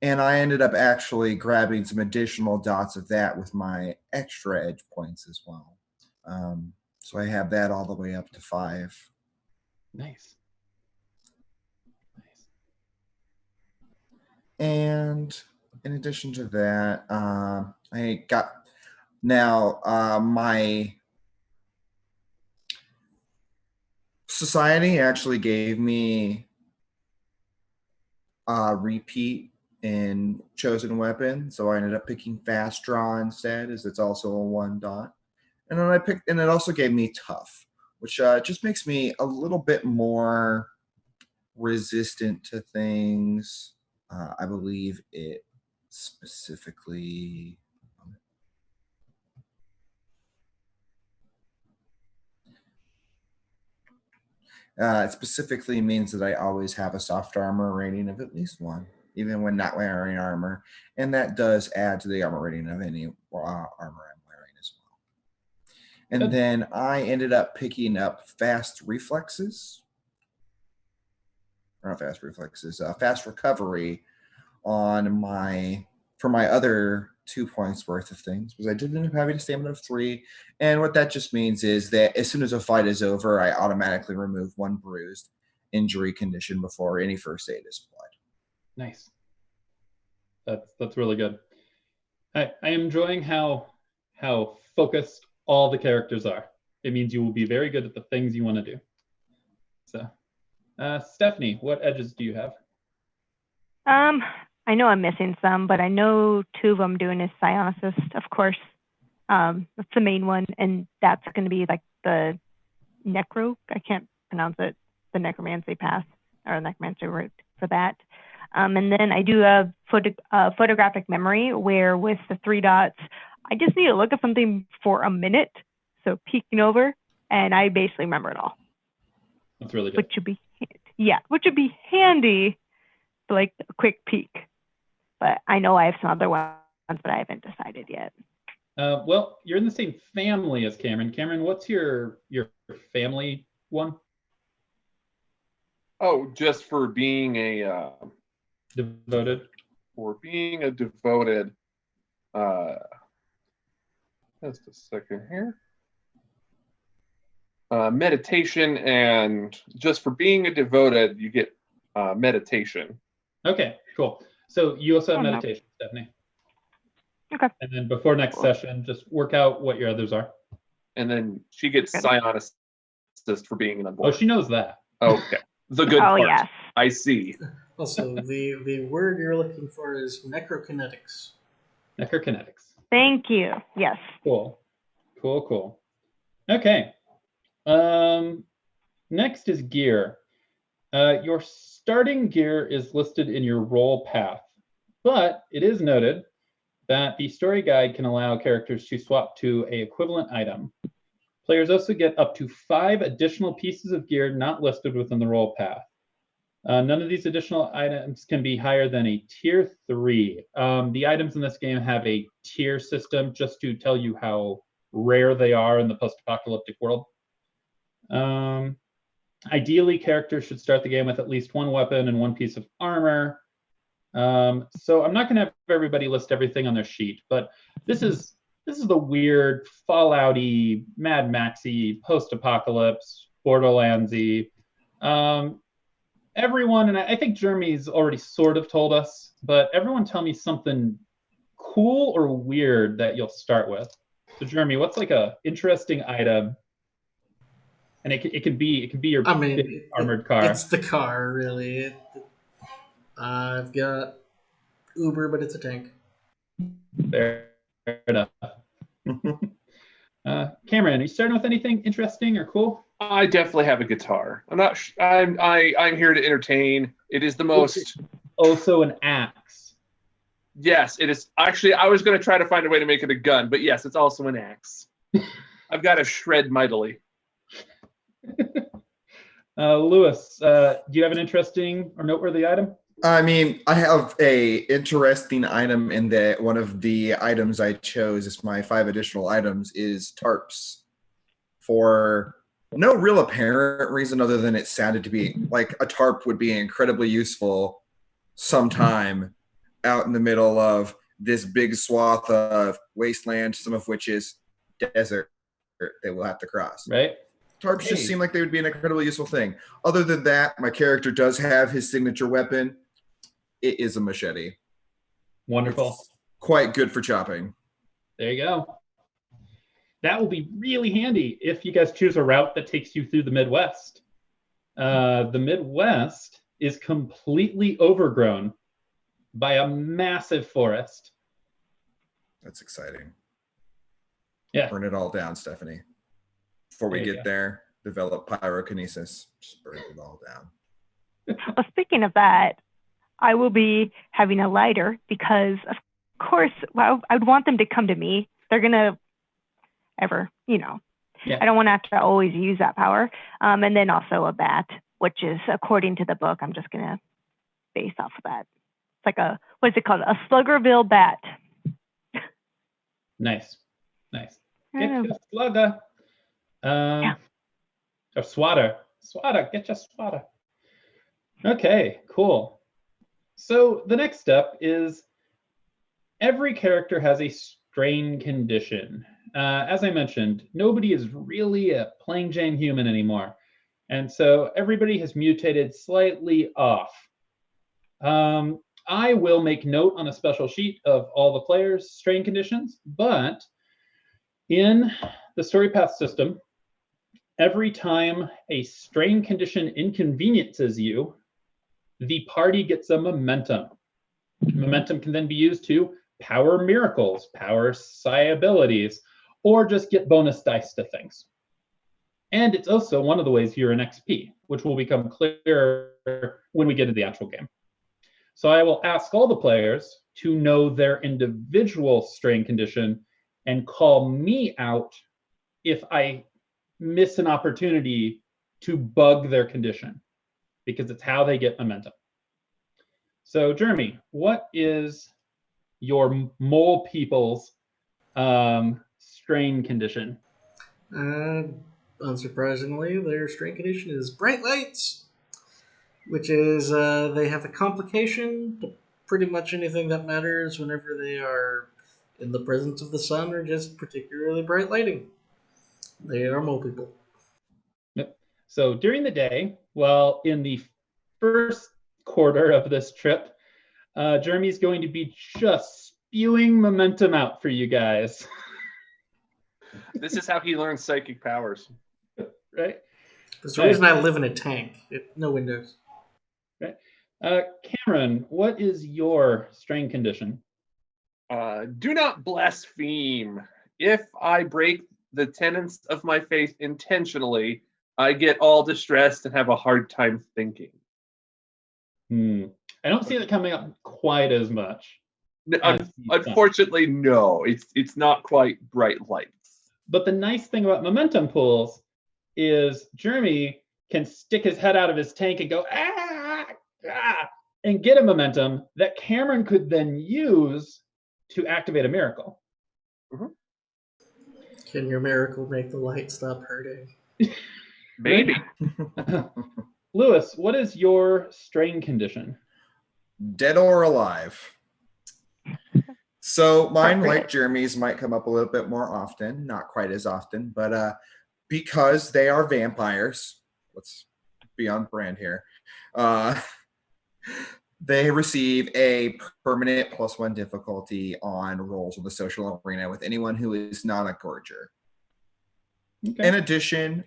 Speaker 4: And I ended up actually grabbing some additional dots of that with my extra edge points as well. So I have that all the way up to 5.
Speaker 1: Nice.
Speaker 4: And in addition to that, I got now my society actually gave me a repeat in chosen weapon, so I ended up picking fast draw instead, as it's also a 1 dot. And then I picked, and it also gave me tough, which just makes me a little bit more resistant to things. I believe it specifically. It specifically means that I always have a soft armor rating of at least 1, even when not wearing armor. And that does add to the armor rating of any armor I'm wearing as well. And then I ended up picking up fast reflexes. Or not fast reflexes, fast recovery on for my other 2 points worth of things, because I did end up having a stamina of 3. And what that just means is that as soon as a fight is over, I automatically remove 1 bruised injury condition before any first aid is applied.
Speaker 1: Nice. That's really good. I am enjoying how focused all the characters are. It means you will be very good at the things you want to do. So, Stephanie, what edges do you have?
Speaker 5: I know I'm missing some, but I know 2 of them doing is psionicist, of course. That's the main one, and that's going to be like the necro. I can't pronounce it. The necromancy path or necromancy route for that. And then I do have photographic memory, where with the 3 dots, I just need to look at something for a minute, so peeking over, and I basically remember it all.
Speaker 1: That's really good.
Speaker 5: Which would be handy, for like a quick peek. But I know I have some other ones, but I haven't decided yet.
Speaker 1: Well, you're in the same family as Cameron. Cameron, what's your family one?
Speaker 3: Oh, just for being a
Speaker 1: devoted.
Speaker 3: For being a devoted, Just a second here. Meditation, and just for being a devoted, you get meditation.
Speaker 1: Okay, cool. So you also have
Speaker 5: Oh, no.
Speaker 1: meditation, Stephanie.
Speaker 5: Okay.
Speaker 1: And then before next
Speaker 5: Cool.
Speaker 1: session, just work out what your others are.
Speaker 3: And then she gets
Speaker 5: Good.
Speaker 3: Scion Assist for being an
Speaker 1: Oh,
Speaker 3: unborn.
Speaker 1: she knows that.
Speaker 3: Okay. The good
Speaker 5: Oh,
Speaker 3: part.
Speaker 5: yes.
Speaker 3: I see.
Speaker 2: Also, the word you're looking for is necrokinetics.
Speaker 1: Necrokinetics.
Speaker 5: Thank you. Yes.
Speaker 1: Cool. Okay. Next is gear. Your starting gear is listed in your role path, but it is noted that the story guide can allow characters to swap to an equivalent item. Players also get up to 5 additional pieces of gear not listed within the role path. None of these additional items can be higher than a tier 3. The items in this game have a tier system just to tell you how rare they are in the post-apocalyptic world. Ideally, characters should start the game with at least 1 weapon and 1 piece of armor. So I'm not going to have everybody list everything on their sheet, but this is the weird Fallout-y, Mad Max-y, post-apocalypse, Borderlands-y. Everyone, and I think Jeremy's already sort of told us, but everyone tell me something cool or weird that you'll start with. So Jeremy, what's like a interesting item? And it can be your big armored car.
Speaker 2: It's the car, really. I've got Uber, but it's a tank.
Speaker 1: Fair enough. Cameron, are you starting with anything interesting or cool?
Speaker 3: I definitely have a guitar. I'm here to entertain. It is the most.
Speaker 1: Also an axe.
Speaker 3: Yes, it is. Actually, I was going to try to find a way to make it a gun, but yes, it's also an axe. I've got to shred mightily.
Speaker 1: Lewis, do you have an interesting or noteworthy item?
Speaker 4: I mean, I have a interesting item in that one of the items I chose as my 5 additional items is tarps, for no real apparent reason other than it sounded to be like a tarp would be incredibly useful sometime out in the middle of this big swath of wasteland, some of which is desert they will have to cross.
Speaker 1: Right.
Speaker 4: Tarps just seem like they would be an incredibly useful thing. Other than that, my character does have his signature weapon. It is a machete.
Speaker 1: Wonderful.
Speaker 4: It's quite good for chopping.
Speaker 1: There you go. That will be really handy if you guys choose a route that takes you through the Midwest. The Midwest is completely overgrown by a massive forest.
Speaker 4: That's exciting.
Speaker 1: Yeah.
Speaker 4: Burn it all down, Stephanie. Before we get there, develop pyrokinesis. Just burn it all down.
Speaker 5: Well, speaking of that, I will be having a lighter because, of course, I would want them to come to me. They're going to ever,
Speaker 1: Yeah.
Speaker 5: I don't want to have to always use that power. And then also a bat, which is, according to the book, I'm just going to base off of that. It's like what is it called? A Sluggerville bat.
Speaker 1: Nice. Get your slugger. Or swatter. Get your swatter. Okay, cool. So the next step is every character has a strain condition. As I mentioned, nobody is really a plain Jane human anymore. And so everybody has mutated slightly off. I will make note on a special sheet of all the players' strain conditions, but in the story path system, every time a strain condition inconveniences you, the party gets a momentum. Momentum can then be used to power miracles, power psi abilities, or just get bonus dice to things. And it's also one of the ways you're an XP, which will become clearer when we get into the actual game. So I will ask all the players to know their individual strain condition and call me out if I miss an opportunity to bug their condition, because it's how they get momentum. So Jeremy, what is your mole people's strain condition?
Speaker 2: Unsurprisingly, their strain condition is bright lights, which is they have a complication to pretty much anything that matters whenever they are in the presence of the sun or just particularly bright lighting. They are mole people.
Speaker 1: Yep. So during the day, well, in the first quarter of this trip, Jeremy's going to be just spewing momentum out for you guys.
Speaker 3: This is how he learns psychic powers.
Speaker 1: Right?
Speaker 2: That's the reason I live in a tank. No windows.
Speaker 1: Right. Cameron, what is your strain condition?
Speaker 3: Do not blaspheme. If I break the tenets of my faith intentionally, I get all distressed and have a hard time thinking.
Speaker 1: I don't see that coming up quite as much.
Speaker 3: Unfortunately, no. It's not quite bright lights.
Speaker 1: But the nice thing about momentum pools is Jeremy can stick his head out of his tank and go, and get a momentum that Cameron could then use to activate a miracle.
Speaker 3: Mm-hmm.
Speaker 2: Can your miracle make the light stop hurting?
Speaker 3: Maybe.
Speaker 1: Lewis, what is your strain condition?
Speaker 4: Dead or alive. So mine, like Jeremy's, might come up a little bit more often, not quite as often, but because they are vampires, let's be on brand here, they receive a permanent +1 difficulty on rolls in the social arena with anyone who is not a gorger. Okay. In addition,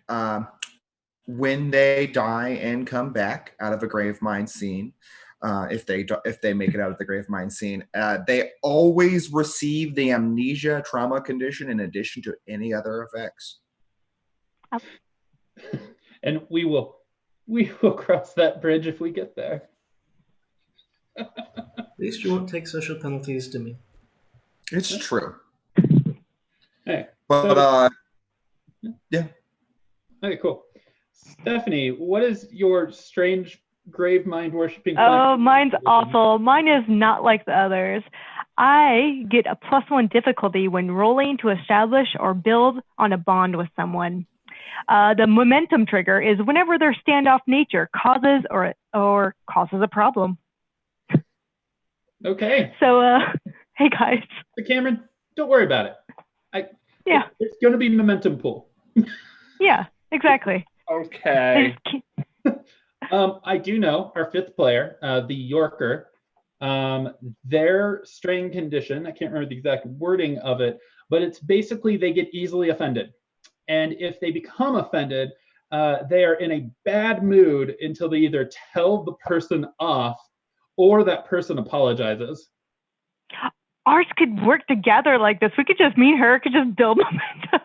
Speaker 4: when they die and come back out of a grave mine scene, if they make it out of the grave mine scene, they always receive the amnesia trauma condition in addition to any other effects.
Speaker 1: And we will cross that bridge if we get there.
Speaker 2: At least you won't take social penalties to me.
Speaker 4: It's true.
Speaker 1: Hey,
Speaker 4: but yeah.
Speaker 1: Okay, cool. Stephanie, what is your strange grave mind worshipping?
Speaker 5: Oh, mine's awful. Mine is not like the others. I get a +1 difficulty when rolling to establish or build on a bond with someone. The momentum trigger is whenever their standoff nature causes or causes a problem.
Speaker 1: Okay.
Speaker 5: So, hey guys.
Speaker 1: So Cameron, don't worry about it. It's going to be momentum pool.
Speaker 5: Yeah, exactly.
Speaker 3: Okay.
Speaker 1: I do know our fifth player, the Yorker, their strain condition, I can't remember the exact wording of it, but it's basically they get easily offended. And if they become offended, they are in a bad mood until they either tell the person off or that person apologizes.
Speaker 5: Ours could work together like this. We could just meet her, could just build momentum.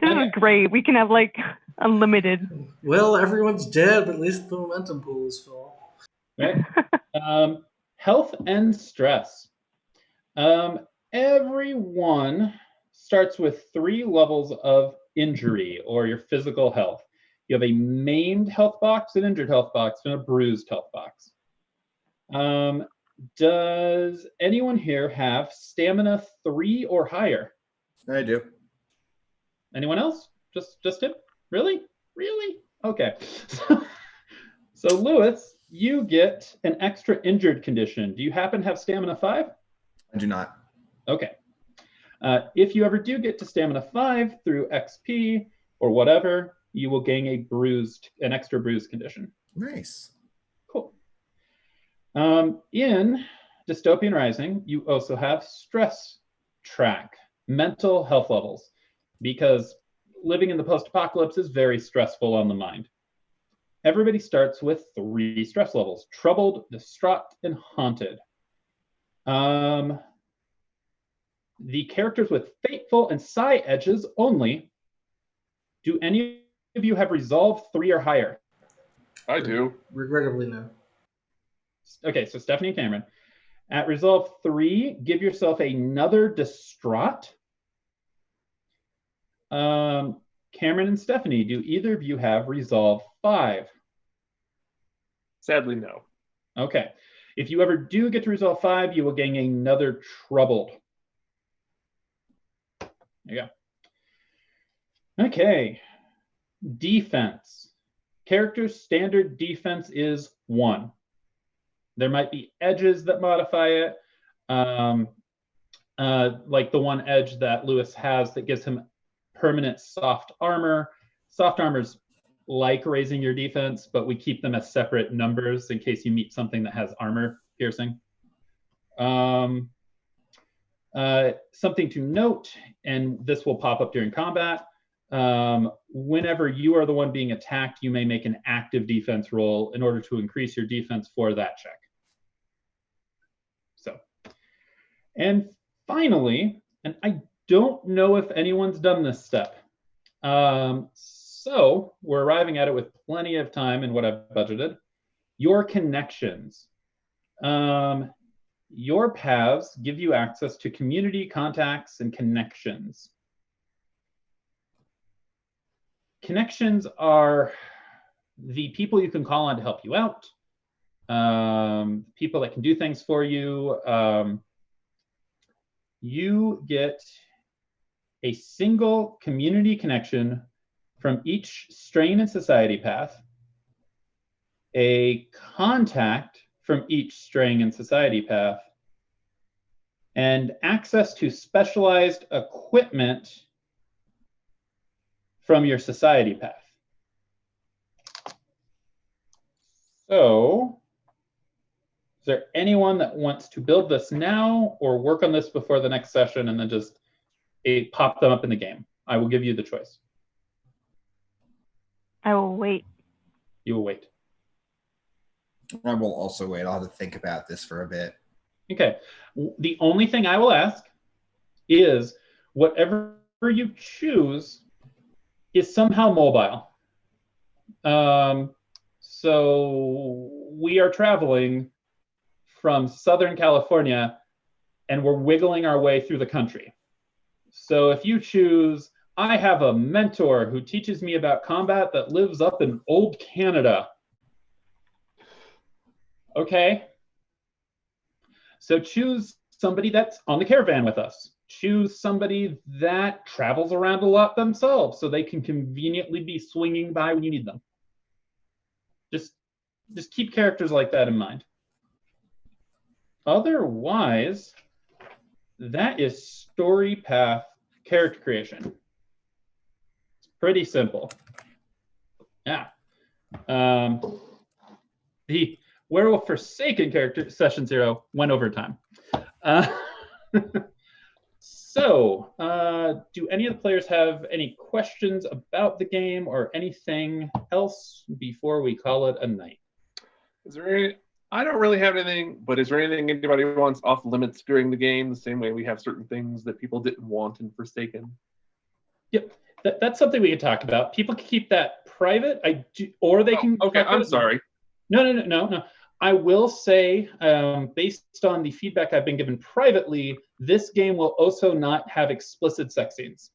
Speaker 5: This is great. We can have like unlimited.
Speaker 2: Well, everyone's dead, but at least the momentum pool is full.
Speaker 1: Right. Health and stress. Everyone starts with 3 levels of injury or your physical health. You have a maimed health box, an injured health box, and a bruised health box. Does anyone here have stamina 3 or higher?
Speaker 4: I do.
Speaker 1: Anyone else? Just him? Really? Okay. So Lewis, you get an extra injured condition. Do you happen to have stamina 5?
Speaker 4: I do not.
Speaker 1: Okay. If you ever do get to stamina 5 through XP or whatever, you will gain an extra bruise condition.
Speaker 4: Nice.
Speaker 1: Cool. In Dystopian Rising, you also have stress track, mental health levels, because living in the post-apocalypse is very stressful on the mind. Everybody starts with 3 stress levels: troubled, distraught, and haunted. The characters with fateful and psi edges only. Do any of you have resolve 3 or higher?
Speaker 3: I do.
Speaker 2: Regrettably, no.
Speaker 1: Okay, so Stephanie and Cameron. At resolve 3, give yourself another distraught. Cameron and Stephanie, do either of you have resolve 5?
Speaker 3: Sadly, no.
Speaker 1: Okay. If you ever do get to resolve 5, you will gain another troubled. There you go. Okay. Defense. Character's standard defense is 1. There might be edges that modify it, like the one edge that Lewis has that gives him permanent soft armor. Soft armor's like raising your defense, but we keep them as separate numbers in case you meet something that has armor piercing. Something to note, and this will pop up during combat, whenever you are the one being attacked, you may make an active defense roll in order to increase your defense for that check. So, and finally, and I don't know if anyone's done this step, so we're arriving at it with plenty of time and what I've budgeted. Your connections. Your paths give you access to community contacts and connections. Connections are the people you can call on to help you out, people that can do things for you. You get a single community connection from each strain and society path, a contact from each strain and society path, and access to specialized equipment from your society path. So, is there anyone that wants to build this now or work on this before the next session and then just pop them up in the game? I will give you the choice.
Speaker 5: I will wait.
Speaker 1: You will wait.
Speaker 4: I will also wait. I'll have to think about this for a bit. Okay.
Speaker 1: The only thing I will ask is whatever you choose is somehow mobile. So we are traveling from Southern California and we're wiggling our way through the country. So if you choose, I have a mentor who teaches me about combat that lives up in old Canada. Okay. So choose somebody that's on the caravan with us. Choose somebody that travels around a lot themselves so they can conveniently be swinging by when you need them. Just keep characters like that in mind. Otherwise, that is story path character creation. It's pretty simple. Yeah. The Werewolf Forsaken character session 0 went over time. So, do any of the players have any questions about the game or anything else before we call it a night?
Speaker 3: Is there any? I don't really have anything, but is there anything anybody wants off limits during the game? The same way we have certain things that people didn't want in Forsaken.
Speaker 1: Yep, that's something we could talk about. People can keep that private, or they can.
Speaker 3: Okay, I'm sorry.
Speaker 1: No. I will say, based on the feedback I've been given privately, this game will also not have explicit sex scenes.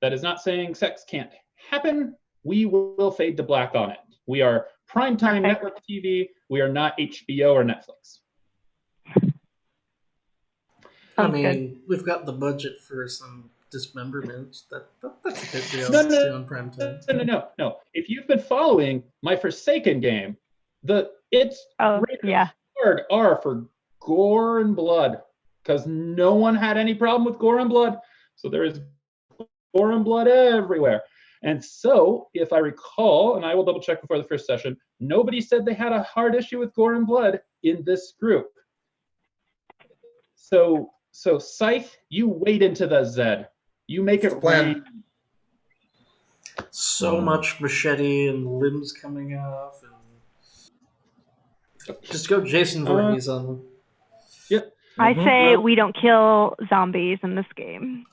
Speaker 1: That is not saying sex can't happen. We will fade to black on it. We are primetime network TV. We are not HBO or Netflix.
Speaker 2: I mean, we've got the budget for some dismemberments. That's a bit realistic on primetime.
Speaker 1: No. If you've been following my Forsaken game, it's hard R for gore and blood, because no one had any problem with gore and blood. So there is gore and blood everywhere. And so, if I recall, and I will double check before the first session, nobody said they had a hard issue with gore and blood in this group. So Scythe, you wade into the Zed. You make it rain.
Speaker 2: So much machete and limbs coming off. Just go Jason Voorhees on them.
Speaker 1: Yep.
Speaker 5: I say we don't kill zombies in this game.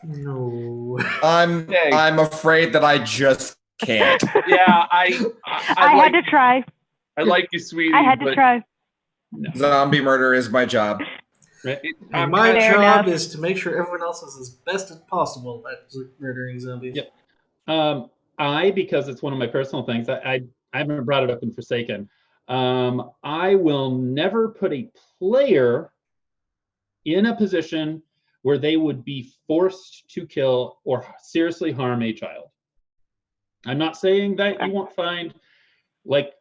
Speaker 2: No.
Speaker 4: I'm afraid that I just can't.
Speaker 3: Yeah, I
Speaker 5: had to try.
Speaker 3: I like you, sweetie.
Speaker 5: I had to try.
Speaker 1: No.
Speaker 4: Zombie murder is my job.
Speaker 2: And my job is to make sure everyone else is as best as possible at murdering zombies.
Speaker 1: Yep. Because it's one of my personal things, I haven't brought it up in Forsaken. I will never put a player in a position where they would be forced to kill or seriously harm a child. I'm not saying that you won't find like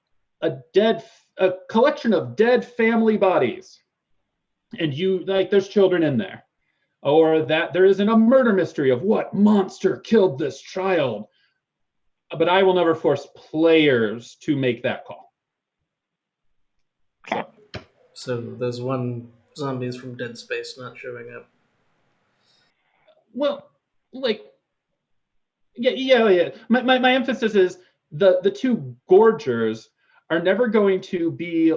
Speaker 1: a collection of dead family bodies, and there's children in there, or that there isn't a murder mystery of what monster killed this child. But I will never force players to make that call.
Speaker 2: So there's one zombies from Dead Space not showing up.
Speaker 1: Well, yeah. My emphasis is the two gorgers are never going to be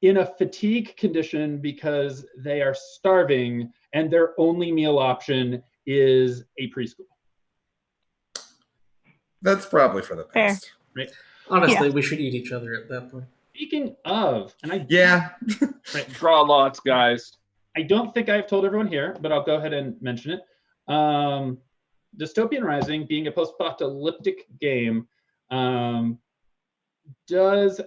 Speaker 1: in a fatigue condition because they are starving and their only meal option is a preschool.
Speaker 4: That's probably for the best.
Speaker 1: Right.
Speaker 2: Honestly, we should eat each other at that point.
Speaker 1: Speaking of,
Speaker 3: right, draw lots, guys.
Speaker 1: I don't think I've told everyone here, but I'll go ahead and mention it. Dystopian Rising, being a post-apocalyptic game, does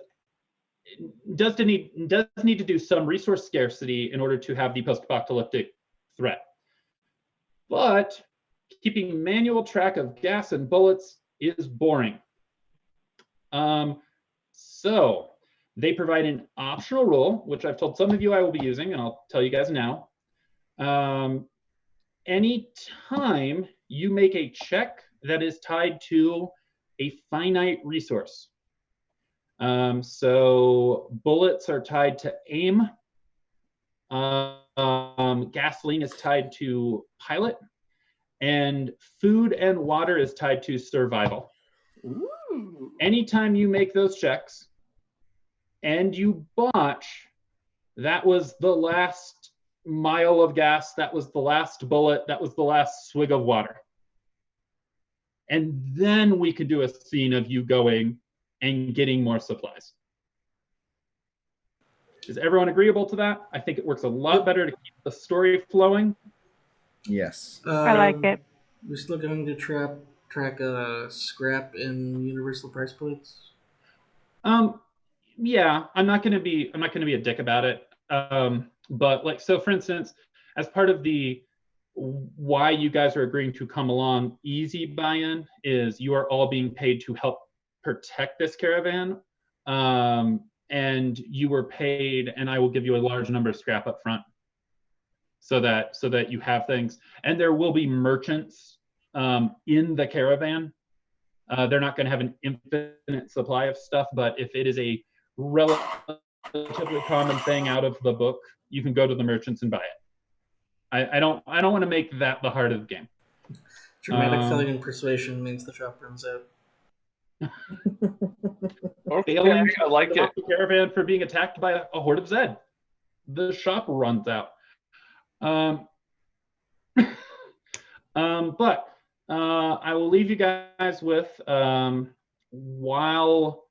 Speaker 1: need to do some resource scarcity in order to have the post-apocalyptic threat. But keeping manual track of gas and bullets is boring. So they provide an optional rule, which I've told some of you I will be using, and I'll tell you guys now. Anytime you make a check that is tied to a finite resource. So bullets are tied to aim. Gasoline is tied to pilot. And food and water is tied to survival.
Speaker 3: Ooh.
Speaker 1: Anytime you make those checks and you botch, that was the last mile of gas, that was the last bullet, that was the last swig of water. And then we could do a scene of you going and getting more supplies. Is everyone agreeable to that? I think it works a lot better to keep the story flowing.
Speaker 4: Yes.
Speaker 5: I like it.
Speaker 2: We're still going to track scrap in universal price points.
Speaker 1: Yeah, I'm not gonna be a dick about it. But so for instance, as part of the why you guys are agreeing to come along easy buy-in is you are all being paid to help protect this caravan. And you were paid, and I will give you a large number of scrap up front. So that you have things, and there will be merchants in the caravan. They're not going to have an infinite supply of stuff, but if it is a relatively common thing out of the book, you can go to the merchants and buy it. I don't want to make that the heart of the game.
Speaker 2: Dramatic failure in persuasion means the shop runs out.
Speaker 3: Okay,
Speaker 1: Failing
Speaker 3: I like it.
Speaker 1: the caravan for being attacked by a horde of Zed. The shop runs out. But I will leave you guys with while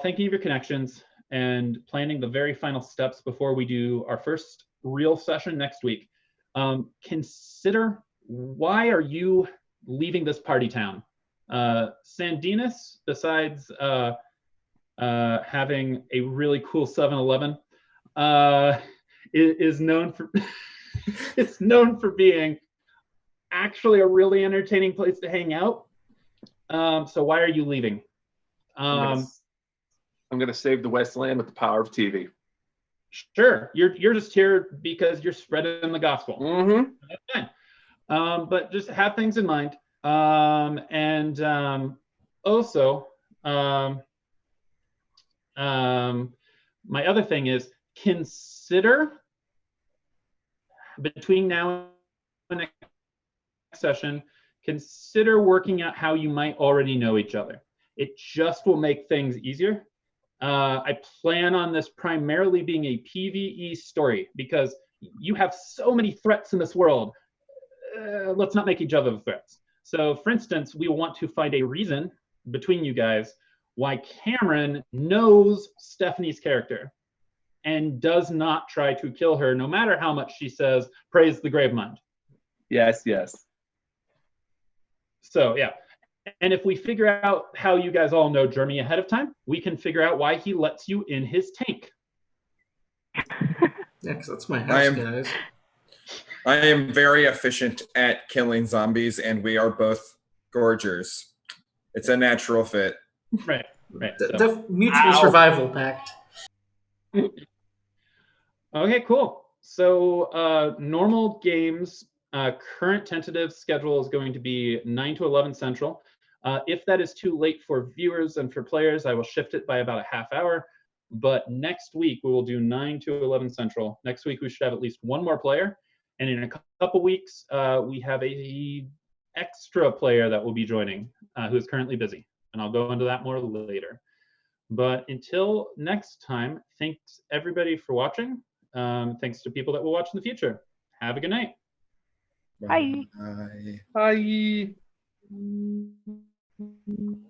Speaker 1: thinking of your connections and planning the very final steps before we do our first real session next week. Consider, why are you leaving this party town? Sandinas, besides having a really cool 7-Eleven, is known for it's known for being actually a really entertaining place to hang out. So why are you leaving?
Speaker 3: I'm gonna save the Westland with the power of TV.
Speaker 1: Sure, you're just here because you're spreading the gospel.
Speaker 3: Mm-hmm.
Speaker 1: That's fine. But just have things in mind. Also, my other thing is, consider between now and next session, consider working out how you might already know each other. It just will make things easier. I plan on this primarily being a PvE story because you have so many threats in this world. Let's not make each other the threats. So for instance, we want to find a reason between you guys why Cameron knows Stephanie's character and does not try to kill her, no matter how much she says, praise the Gravemind.
Speaker 3: Yes, yes.
Speaker 1: So yeah. And if we figure out how you guys all know Jeremy ahead of time, we can figure out why he lets you in his tank.
Speaker 2: Yeah, because that's my house, guys.
Speaker 4: I am very efficient at killing zombies, and we are both gorgers. It's a natural fit.
Speaker 1: Right. So,
Speaker 2: Mutual survival pact.
Speaker 1: okay, cool. So normal games, current tentative schedule is going to be 9 to 11 Central. If that is too late for viewers and for players, I will shift it by about a half hour. But next week, we will do 9 to 11 Central. Next week, we should have at least one more player. And in a couple weeks, we have a extra player that will be joining, who is currently busy. And I'll go into that more later. But until next time, thanks everybody for watching. Thanks to people that will watch in the future. Have a good night.
Speaker 5: Bye.
Speaker 4: Bye.
Speaker 3: Bye.